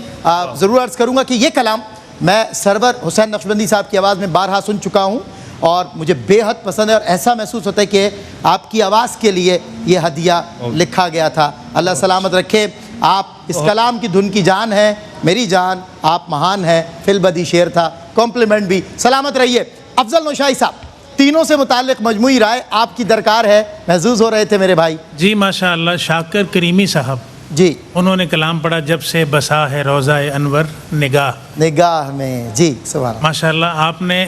ज़रूर अर्ज़ करूँगा कि ये कलाम मैं सरवर हुसैन नक्शबंदी साहब की आवाज़ में बारहा सुन चुका हूँ और मुझे बेहद पसंद है और ऐसा महसूस होता है कि आपकी आवाज़ के लिए ये हदिया लिखा गया था। अल्लाह सलामत रखे। आप इस कलाम की धुन की जान है, मेरी जान, आप महान हैं। फिल बदी शेर था, कॉम्प्लीमेंट भी। सलामत रहिए। अफजल नौशाई साहब, तीनों से मुताल्लिक मजमूई राय आपकी दरकार है, महसूस हो रहे थे मेरे भाई। जी माशाअल्लाह, शाकिर करीमी साहब जी, उन्होंने कलाम पढ़ा, जब से बसा है रोज़ा अनवर निगाह में। जी सुभान अल्लाह। माशाअल्लाह, आपने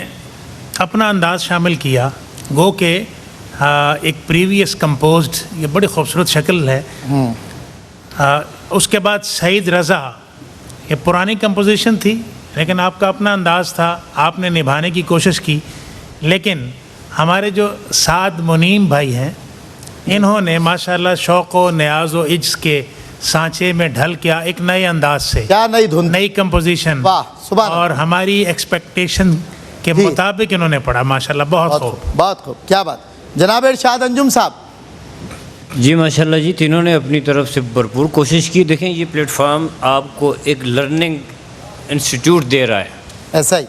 अपना अंदाज शामिल किया, गो के एक प्रीवियस कंपोज्ड, ये बड़ी खूबसूरत शक्ल है। उसके बाद सईद रज़ा, ये पुरानी कंपोजिशन थी लेकिन आपका अपना अंदाज़ था, आपने निभाने की कोशिश की। लेकिन हमारे जो साद मुनीम भाई हैं, इन्होंने माशाअल्लाह शौक़ व न्याज़ व इज्ज़ के सांचे में ढल किया, एक नए अंदाज से, क्या नई धुन, नई कंपोजिशन, वाह सुभान और हमारी एक्सपेक्टेशन के जी। मुताबिक इन्होंने पढ़ा, माशाअल्लाह बहुत खूब। बहुत खूब, क्या बात। जनाब इरशाद अंजुम साहब। जी माशाल्लाह जी, तीनों ने अपनी तरफ से भरपूर कोशिश की। देखें, ये प्लेटफॉर्म आपको एक लर्निंग इंस्टीट्यूट दे रहा है, ऐसा ही,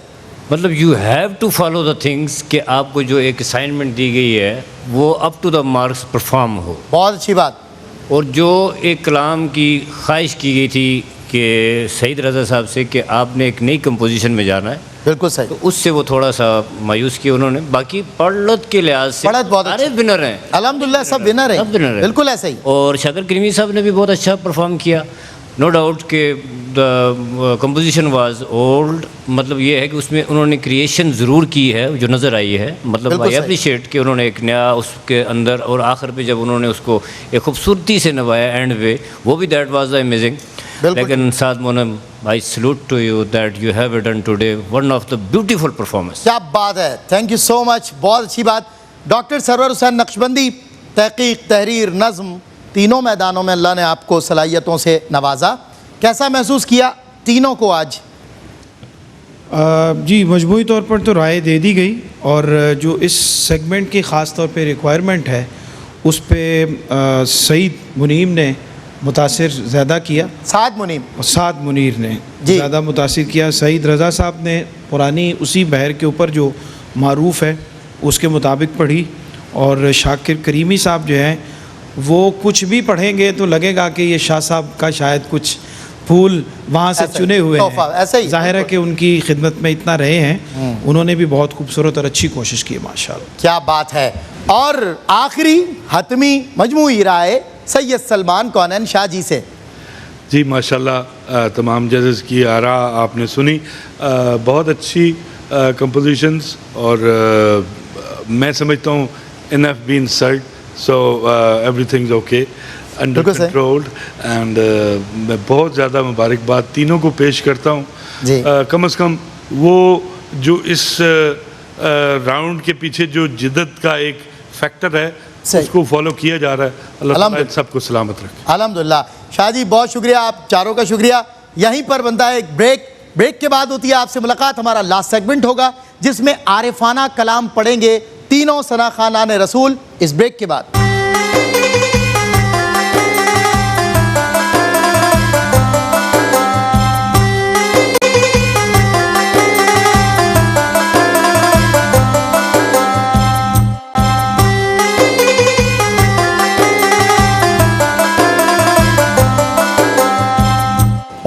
मतलब you have to follow the things, कि आपको जो एक असाइनमेंट दी गई है वो up to the marks perform हो। बहुत अच्छी बात। और जो एक कलाम की ख्वाहिश की गई थी कि सईद रज़ा साहब से कि आपने एक नई कंपोजिशन में जाना है, बिल्कुल सही। तो उससे वो थोड़ा सा मायूस किया उन्होंने। बाकी पढ़त के लिहाज से पढ़त बहुत सारे अच्छे। विनर हैं, अल्हम्दुलिल्लाह सब विनर हैं, सब विनर हैं। बिल्कुल ऐसा ही। और शाकिर करीमी साहब ने भी बहुत अच्छा परफॉर्म किया, नो डाउट कि द कंपोजिशन वाज ओल्ड, मतलब ये है कि उसमें उन्होंने क्रिएशन ज़रूर की है जो नज़र आई है, मतलब बिल्कुल आई सही। अप्रिशिएट कि उन्होंने एक नया उसके अंदर, और आखिर पे जब उन्होंने उसको एक खूबसूरती से नवाया एंड वे, वो भी दैट वाज अमेजिंग। बिल्कुल। लेकिन Saad Monam, I salute to you that you have done today one of the beautiful performance. क्या बात है, थैंक यू सो मच, बहुत अच्छी बात। डॉक्टर सरवर हुसैन नक्शबंदी, तहकीक, तहरीर, नज़्म, तीनों मैदानों में अल्लाह ने आपको सलाहियतों से नवाजा। कैसा महसूस किया तीनों को आज? जी, मजमूई तौर पर तो राय दे दी गई, और जो इस सेगमेंट की ख़ास तौर पे रिक्वायरमेंट है उस पे सईद मुनीम ने मुतासिर ज़्यादा किया, साद मुनीम, और साद मुनीर ने जी। ज़्यादा मुतासिर किया। सईद रज़ा साहब ने पुरानी उसी बहर के ऊपर जो मारूफ़ है उसके मुताबिक पढ़ी, और शाकिर करीमी साहब जो हैं वो कुछ भी पढ़ेंगे तो लगेगा कि ये शाह साहब का शायद कुछ फूल वहाँ से ऐसा ही, चुने हुए तोहफा, ऐसा ही, हैं। जाहिर है बिल्कुल। कि उनकी खिदमत में इतना रहे हैं, उन्होंने भी बहुत खूबसूरत और अच्छी कोशिश की, माशाअल्लाह। क्या बात है। और आखिरी हतमी मजमूई राय सैयद सलमान कौनैन शाह जी से। जी माशाल्लाह, तमाम जजेस की आरा आपने सुनी, बहुत अच्छी कंपोजिशंस, और मैं समझता हूँ enough been said, so everything is okay, under बिल्कुल सही। कंट्रोल्ड, एंड मैं बहुत ज़्यादा मुबारकबाद तीनों को पेश करता हूँ। जी। कम से कम वो जो इस राउंड के पीछे जो जिद्दत का एक फैक्टर है सही। उसको फॉलो किया जा रहा है। अल्लाह ताला अल्हम्दुलिल्लाह। सबको सलामत रखे। अल्हम्दुलिल्लाह। शाह जी बहुत शुक्रिया, आप चारों का शुक्रिया। यहीं पर बनता है एक ब्रेक, ब्रेक के बाद होती है आपसे मुलाकात। हमारा लास्ट सेगमेंट होगा जिसमें आरिफाना कलाम पढ़ेंगे तीनों सना खानान रसूल, इस ब्रेक के बाद।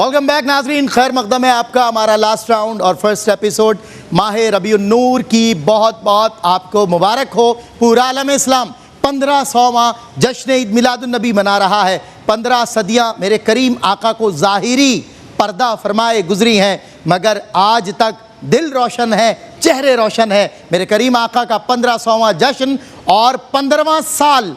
वेलकम बैक नाजरीन, खैर मकदम है आपका। हमारा लास्ट राउंड और फर्स्ट एपिसोड माह रबीउन नूर की बहुत बहुत आपको मुबारक हो। पूरा आलम इस्लाम 1500वां जश्न ईद मिलादुन नबी मना रहा है। 15 सदियां मेरे करीम आका को ज़ाहिरी पर्दा फरमाए गुजरी हैं, मगर आज तक दिल रोशन है, चेहरे रोशन है। मेरे करीम आका का 1500वां जश्न और 15वां साल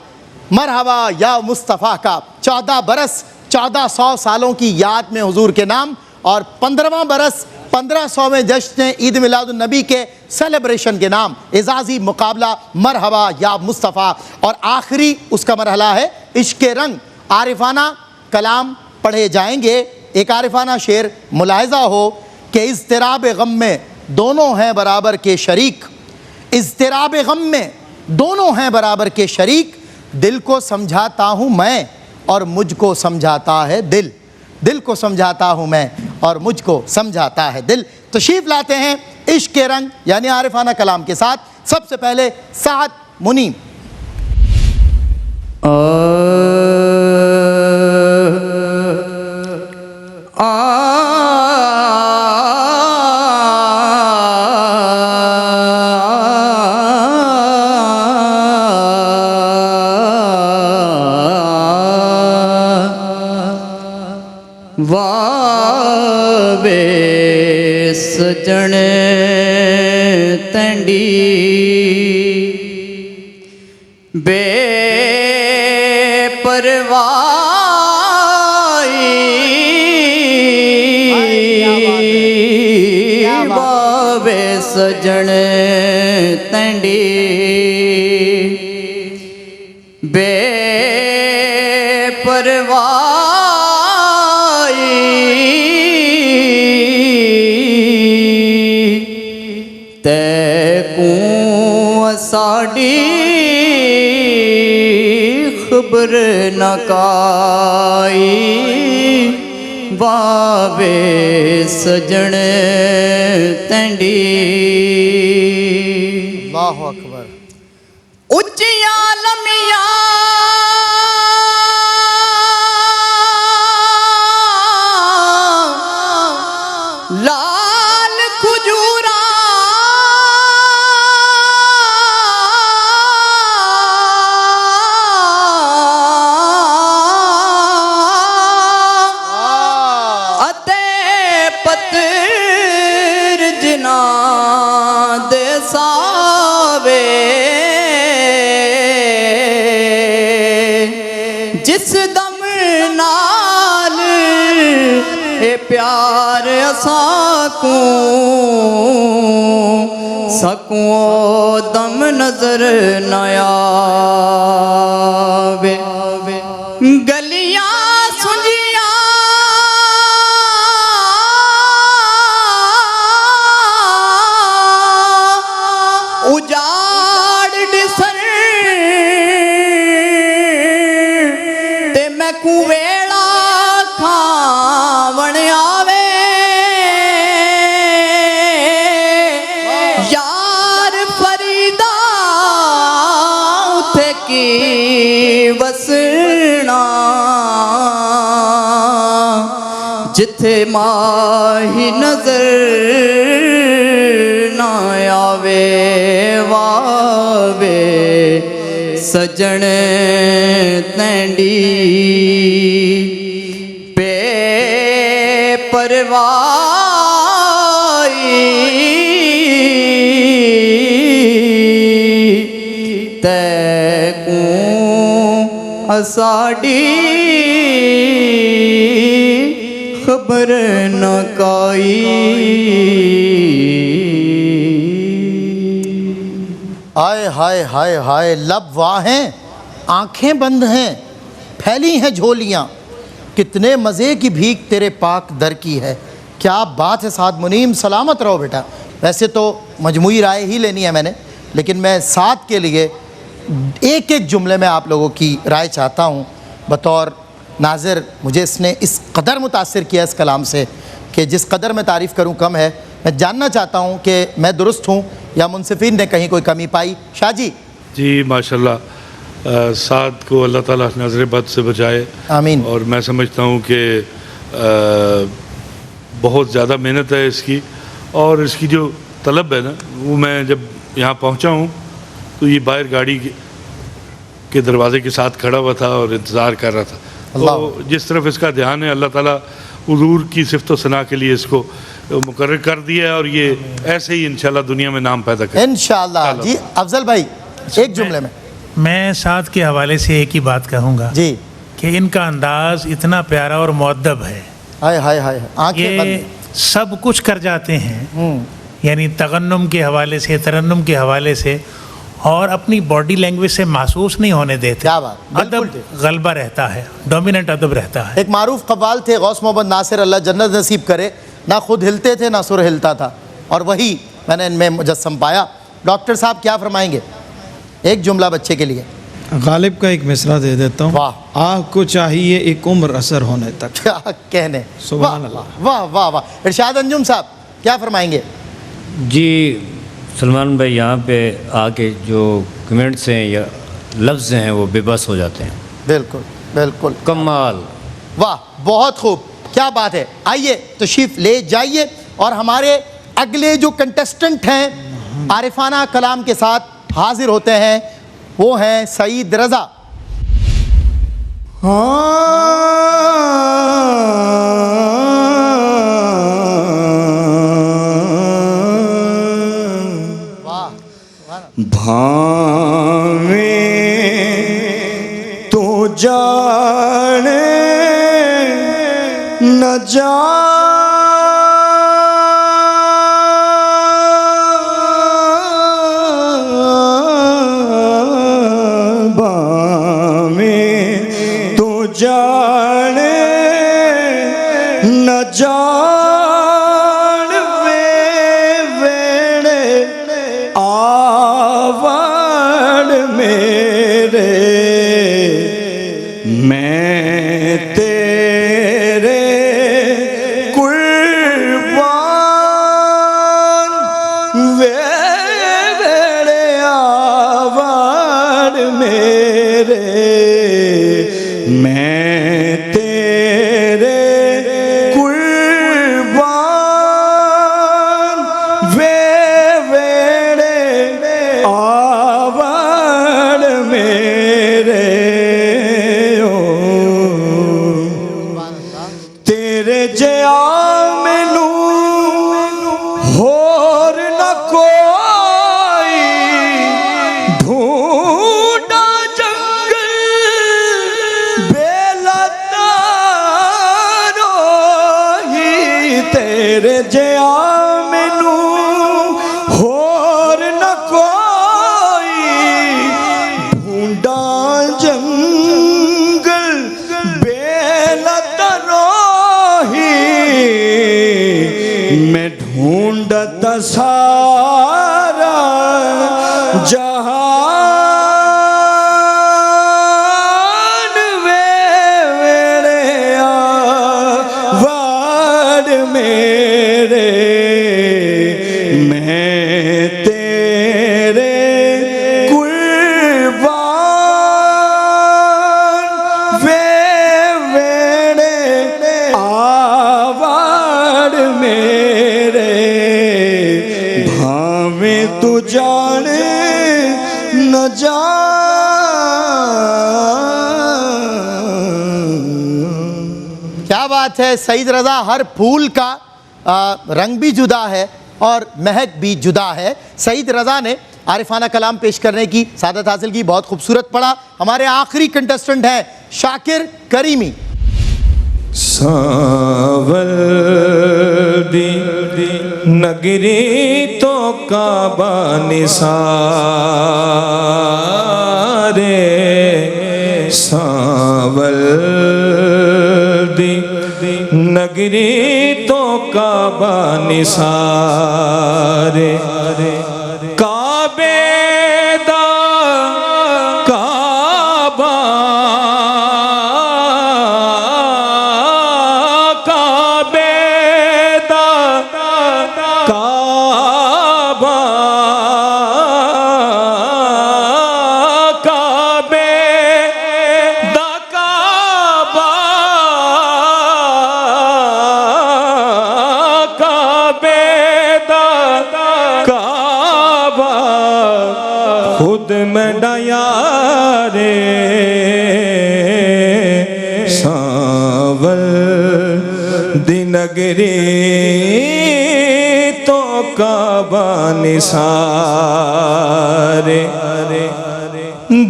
मरहबा या मुस्तफ़ा का, 14 बरस 1400 सालों की याद में हुजूर के नाम, और 15वां बरस 1500वें जश्न ईद मिलादुन नबी के सेलिब्रेशन के नाम, एजाज़ी मुकाबला मरहबा या मुस्तफ़ा। और आखिरी उसका मरहला है इश्क़ रंग। आरिफाना कलाम पढ़े जाएंगे। एक आरिफाना शेर मुलाहिज़ा हो कि इज़्तिराब गम में दोनों हैं बराबर के शरीक, इज़्तिराब गम में दोनों हैं बराबर के शरीक, दिल को समझाता हूँ मैं और मुझको समझाता है दिल, दिल को समझाता हूँ मैं और मुझको समझाता है दिल। तशरीफ़ लाते हैं इश्क़ रंग यानी आरिफाना कलाम के साथ। सबसे पहले साद मुनीम। वावे सजण तंडी बेपरवाही वावे सजण तंडी बेपरवाही तैकू साड़ी खबर न काई वावे सजण तंडी अल्लाहु अकबर। उच्चियां लम्मियां लाल खजूरा अते पत्तर जिना दे सावे जिस दम नाल ए प्यार असां को सकूं दम नजर न आवे गलियां सुंजियां उजाड़ दिसन ते मैं कुवेला खावण आवे यार फरीदा उथे की वसना जिथे माही नजर ना आवे वावे सजण तंडी बेपरवाही तैकू असाड़ी खबर न काई। हाय हाय हाय हाय, लब वाह हैं, आंखें बंद हैं, फैली हैं झोलियाँ, कितने मज़े की भीख तेरे पाक दर की है। क्या बात है साद मुनीम, सलामत रहो बेटा। वैसे तो मजमूई राय ही लेनी है मैंने, लेकिन मैं साद के लिए एक एक जुमले में आप लोगों की राय चाहता हूँ। बतौर नाज़िर मुझे इसने इस कदर मुतासिर किया इस कलाम से कि जिस कदर मैं तारीफ़ करूँ कम है। मैं जानना चाहता हूँ कि मैं दुरुस्त हूँ या मुनसिफिन ने कहीं कोई कमी पाई। शाह जी। जी माशाल्लाह, साद को अल्लाह ताला नज़र बद से बचाए, आमीन। और मैं समझता हूँ कि बहुत ज़्यादा मेहनत है इसकी, और इसकी जो तलब है ना, वो मैं जब यहाँ पहुँचा हूँ तो ये बाहर गाड़ी के दरवाजे के साथ खड़ा हुआ था और इंतज़ार कर रहा था। तो जिस तरफ इसका ध्यान है, अल्लाह ताला हुजूर की सिफ़त व सना के लिए इसको मुकर्रर कर दिया है, और ये ऐसे ही इंशाल्लाह दुनिया में नाम पैदा करे इंशाल्लाह। जी अफजल भाई, एक जुमले में। मैं साद के हवाले से एक ही बात कहूँगा जी कि इनका अंदाज़ इतना प्यारा और मुअद्दब है। हाय हाय हाय, आंखें ये बंद। सब कुछ कर जाते हैं, यानी तगन्नुम के हवाले से, तरन्नुम के हवाले से, और अपनी बॉडी लैंग्वेज से महसूस नहीं होने देते। क्या बात, बिल्कुल अदब गलबा रहता है, डोमिनेंट अदब रहता है। एक मारूफ कव्वाल थे गौस मोहम्मद नासिर, अल्लाह जन्नत नसीब करे, ना खुद हिलते थे ना सुर हिलता था, और वही मैंने इनमें मुजस्सम पाया। डॉक्टर साहब क्या फरमाएंगे, एक जुमला बच्चे के लिए। गालिब का एक मिसरा दे देता हूँ। वाह। आँख को चाहिए एक उम्र असर होने तक। क्या कहने, सुभान अल्लाह। वाह वाह वाह। इरशाद अंजुम साहब क्या फरमाएंगे। जी सलमान भाई, यहाँ पे आके जो कमेंट्स हैं या लफ्ज़ हैं वो बेबस हो जाते हैं। बिल्कुल बिल्कुल, कमाल। वाह, बहुत खूब, क्या बात है। आइए तशरीफ़ ले जाइए, और हमारे अगले जो कंटेस्टेंट हैं आरिफाना कलाम के साथ हाजिर होते हैं, वो हैं सईद रज़ा। हाँ भावे तू जाने न भावे तू जाने न जान वेड़े आवड़ मेरे मैं तेरे कुर्बान वेड़े आवड़ मेरे मैं तेरे कुर्बान वेड़े आवड़ मेरे ओ तेरे जया मैनू होर न कोई ढूंढा जंगल बेलतारो ही तेरे जया मैनू होर न कोई ढूंढा जंगल बेलतारो ही मैं ढूंढता सारा जहान वेड़े आवड़ मेरे मैं तेरे कुर्बान वेड़े आवड़ मेरे भावे तू जाने न जान। क्या बात है सईद रज़ा, हर फूल का रंग भी जुदा है और महक भी जुदा है। सईद रज़ा ने आरिफाना कलाम पेश करने की सादत हासिल की, बहुत खूबसूरत पढ़ा। हमारे आखिरी कंटेस्टेंट है शाकिर करीमी। सावल दी नगरी तो काबा निसारे सावल दी नगरी तो काबा निसारे काबे दा काबा खुद में डाया रे सावल दी नगरी तो काबा निसारे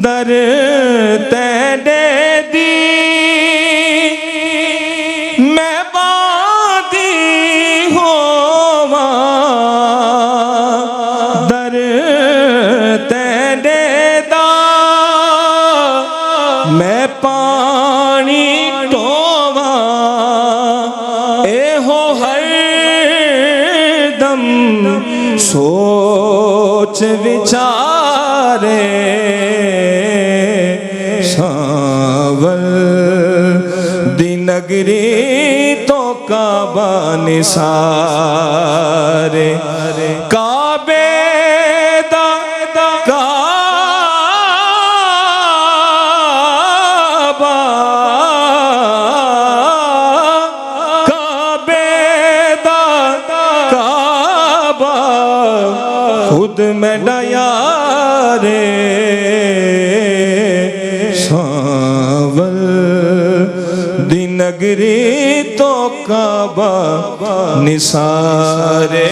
दर तेरे दी मैं बादी होवा दर तेरे दा मैं पानी टोवा एहो हर दम सोच विचारे सावल दी नगरी तो काबा निसारे काबे दा काबा काबे दा काबा खुद में डाया रे सावल दी नगरी तो काबा निसारे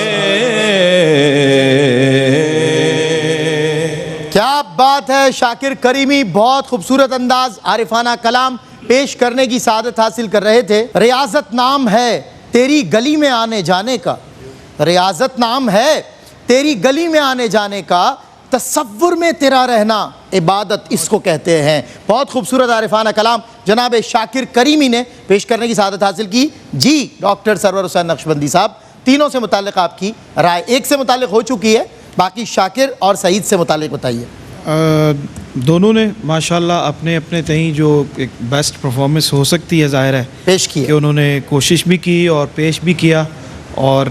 बात है। शाकिर करीमी बहुत खूबसूरत अंदाज आरिफाना कलाम पेश करने की सादत हासिल कर रहे थे। रियाजत नाम है तेरी गली में आने जाने का, रियाजत नाम है तेरी गली में आने जाने का, तसव्वुर में तेरा रहना इबादत इसको कहते हैं। बहुत खूबसूरत आरिफाना कलाम जनाब शाकिर करीमी ने पेश करने की सादत हासिल की। जी डॉक्टर सरवर हुसैन नक्शबंदी साहब, तीनों से मुताल्लिक़ आपकी राय, एक से मुताल्लिक़ हो चुकी है, बाकी शाकिर और सईद से मुताल्लिक़ बताइए। दोनों ने माशाल्लाह अपने अपने तहीं जो एक बेस्ट परफॉर्मेंस हो सकती है ज़ाहिर है पेश किए कि उन्होंने कोशिश भी की और पेश भी किया और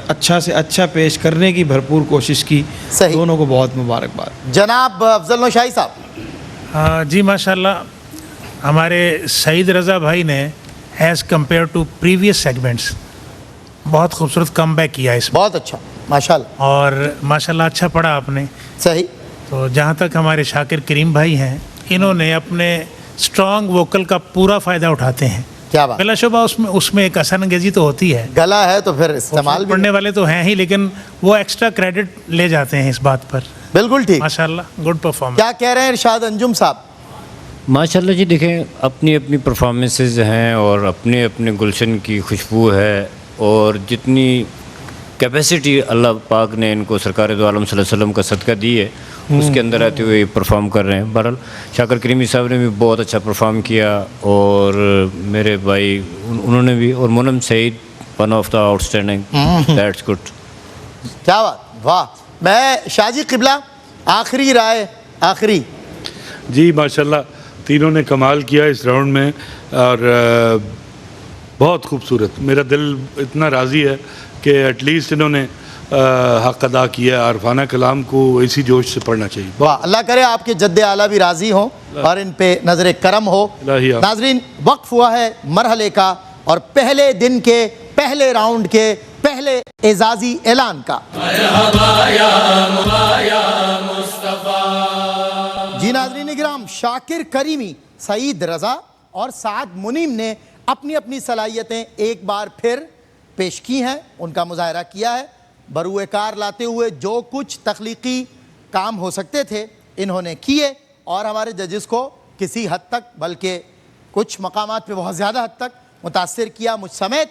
अच्छा से अच्छा पेश करने की भरपूर कोशिश की। सही। दोनों को बहुत मुबारकबाद। जनाब अफजल नौशाही साहब। जी माशाल्लाह हमारे सईद रज़ा भाई ने as compare to previous segments बहुत खूबसूरत कम बैक किया इसमें, बहुत अच्छा माशाल्लाह। और माशाल्लाह अच्छा पढ़ा आपने। सही। तो जहाँ तक हमारे शाकिर करीम भाई हैं, इन्होंने अपने स्ट्रॉन्ग वोकल का पूरा फ़ायदा उठाते हैं। क्या बात। बिलाशुबा उसमें एक असर अंगेजी तो होती है, गला है तो फिर इस्तेमाल भी। पढ़ने वाले तो हैं ही, लेकिन वो एक्स्ट्रा क्रेडिट ले जाते हैं इस बात पर। बिल्कुल ठीक। माशाल्लाह गुड परफॉर्मेंस। क्या कह रहे हैं इरशाद अंजुम साहब। माशाल्लाह जी, देखें अपनी अपनी परफॉर्मेंसेस हैं और अपने अपने गुलशन की खुशबू है, और जितनी कैपेसिटी अल्लाह पाक ने इनको सरकार दो आलम सल्लल्लाहु अलैहि वसल्लम का सदका दी है उसके अंदर आते हुए परफॉर्म कर रहे हैं। बहरहाल शाकिर करीमी साहब ने भी बहुत अच्छा परफॉर्म किया, और मेरे भाई उन्होंने भी, और Monam Saeed one of the outstanding, that's good. क्या बात, वाह। मैं शाहजी किबला आखिरी राय, आखिरी। जी माशाल्लाह तीनों ने कमाल किया इस राउंड में, और बहुत खूबसूरत। मेरा दिल इतना राज़ी है कि एटलीस्ट इन्होंने हक़ अदा किया। आरफाना कलाम को इसी जोश से पढ़ना चाहिए। वाह, अल्लाह करे आपके जद्दे आला भी राज़ी हों और इन पे नज़र करम हो। नाजरीन, वक्फ हुआ है मरहले का और पहले दिन के पहले राउंड के पहले एजाज़ी ऐलान का। जी नाजरीन इकराम, शाकिर करीमी, सईद रज़ा और साद मुनीम ने अपनी अपनी सलाहियतें एक बार फिर पेश की हैं, उनका मुजाहरा किया है। बरूए कार लाते हुए जो कुछ तख्लीकी काम हो सकते थे इन्होंने किए, और हमारे जजेस को किसी हद तक, बल्कि कुछ मकामात पे बहुत ज़्यादा हद तक मुतासिर किया, मुझ समेत।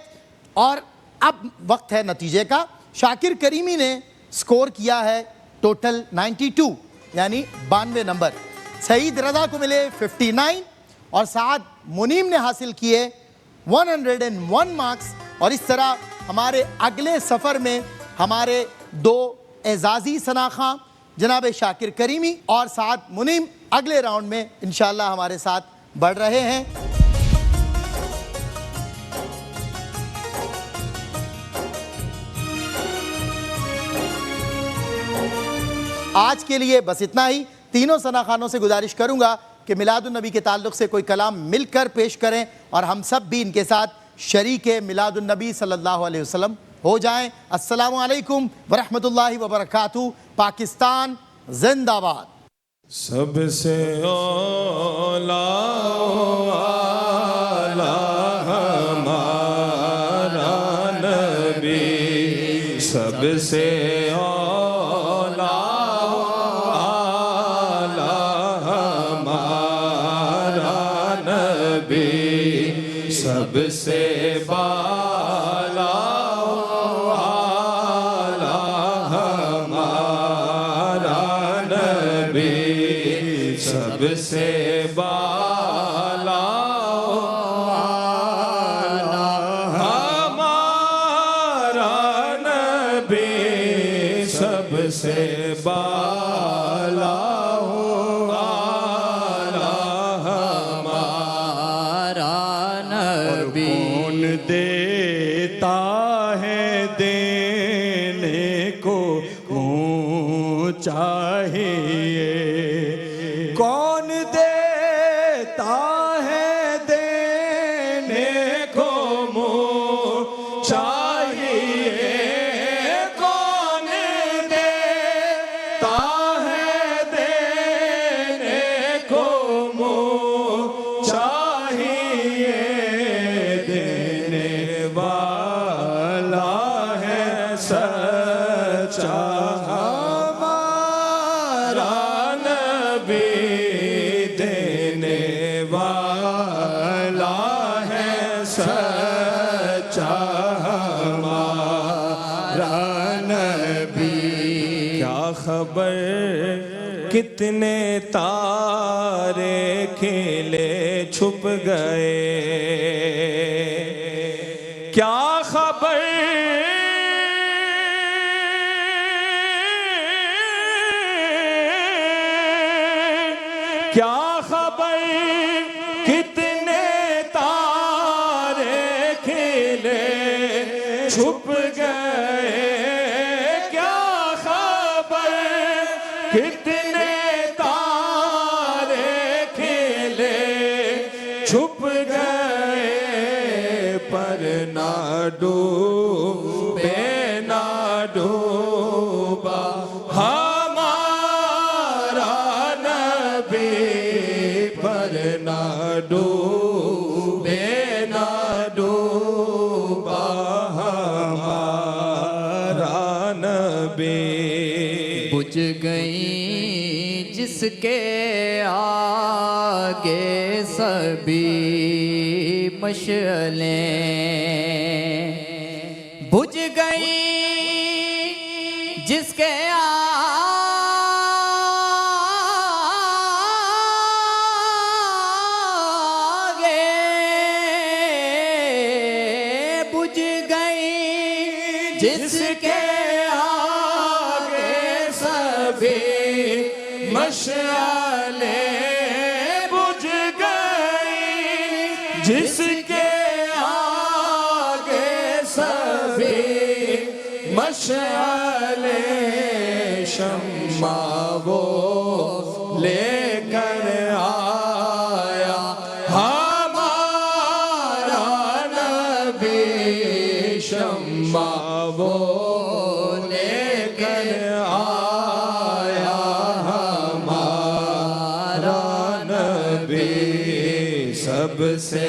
और अब वक्त है नतीजे का। शाकिर करीमी ने स्कोर किया है टोटल 92, यानी 92 नंबर। सईद रज़ा को मिले 59 और साद मुनीम ने हासिल किए 101 मार्क्स। और इस तरह हमारे अगले सफ़र में हमारे दो एजाज़ी शनाख़ा जनाब शाकिर करीमी और साद मुनीम अगले राउंड में इंशाअल्लाह हमारे साथ बढ़ रहे हैं। आज के लिए बस इतना ही। तीनों शनाख़ानों से गुजारिश करूंगा कि मिलादुन नबी के ताल्लुक़ से कोई कलाम मिलकर पेश करें और हम सब भी इनके साथ शरीके मिलादुन नबी सल्लल्लाहु अलैहि वसल्लम हो जाएं। अस्सलामु अलैकुम वरहमतुल्लाहि वबरकातुहू। पाकिस्तान जिंदाबाद। सबसे औला हमारा नबी, सबसे औला हमारा नबी, सबसे बाला आला हमारा नबी, सबसे बाला आला हमारा नबी, सबसे बाला देता है देने को मुँह चाहिए, कौन देता है देने को मुँह चाहिए, कौन देता है देने को मुँह चाहिए, वाला है सच्चा हमारा नबी देने वाला है सच्चा हमारा नबी। क्या खबर कितने तारे खिले छुप गए, क्या खबर क्या खबर कितने तारे खिले छुप गए, क्या खबर कितने तारे खिले छुप गए, पर ना डूबे ना डूबा हमारा नबी, पर ना डूबे ना डूबा हमारा नबी। बुझ गई जिसके आगे सभी मशअलें, बुझ गई जिसके आगे, बुझ गई जिसके आगे सभी मशअलें, बुझ गई जिसके आगे सभी मशअलें, शम्मा वो लेकर आया हमारा नबी, शम्मा वो लेकर आया हमारा नबी। सबसे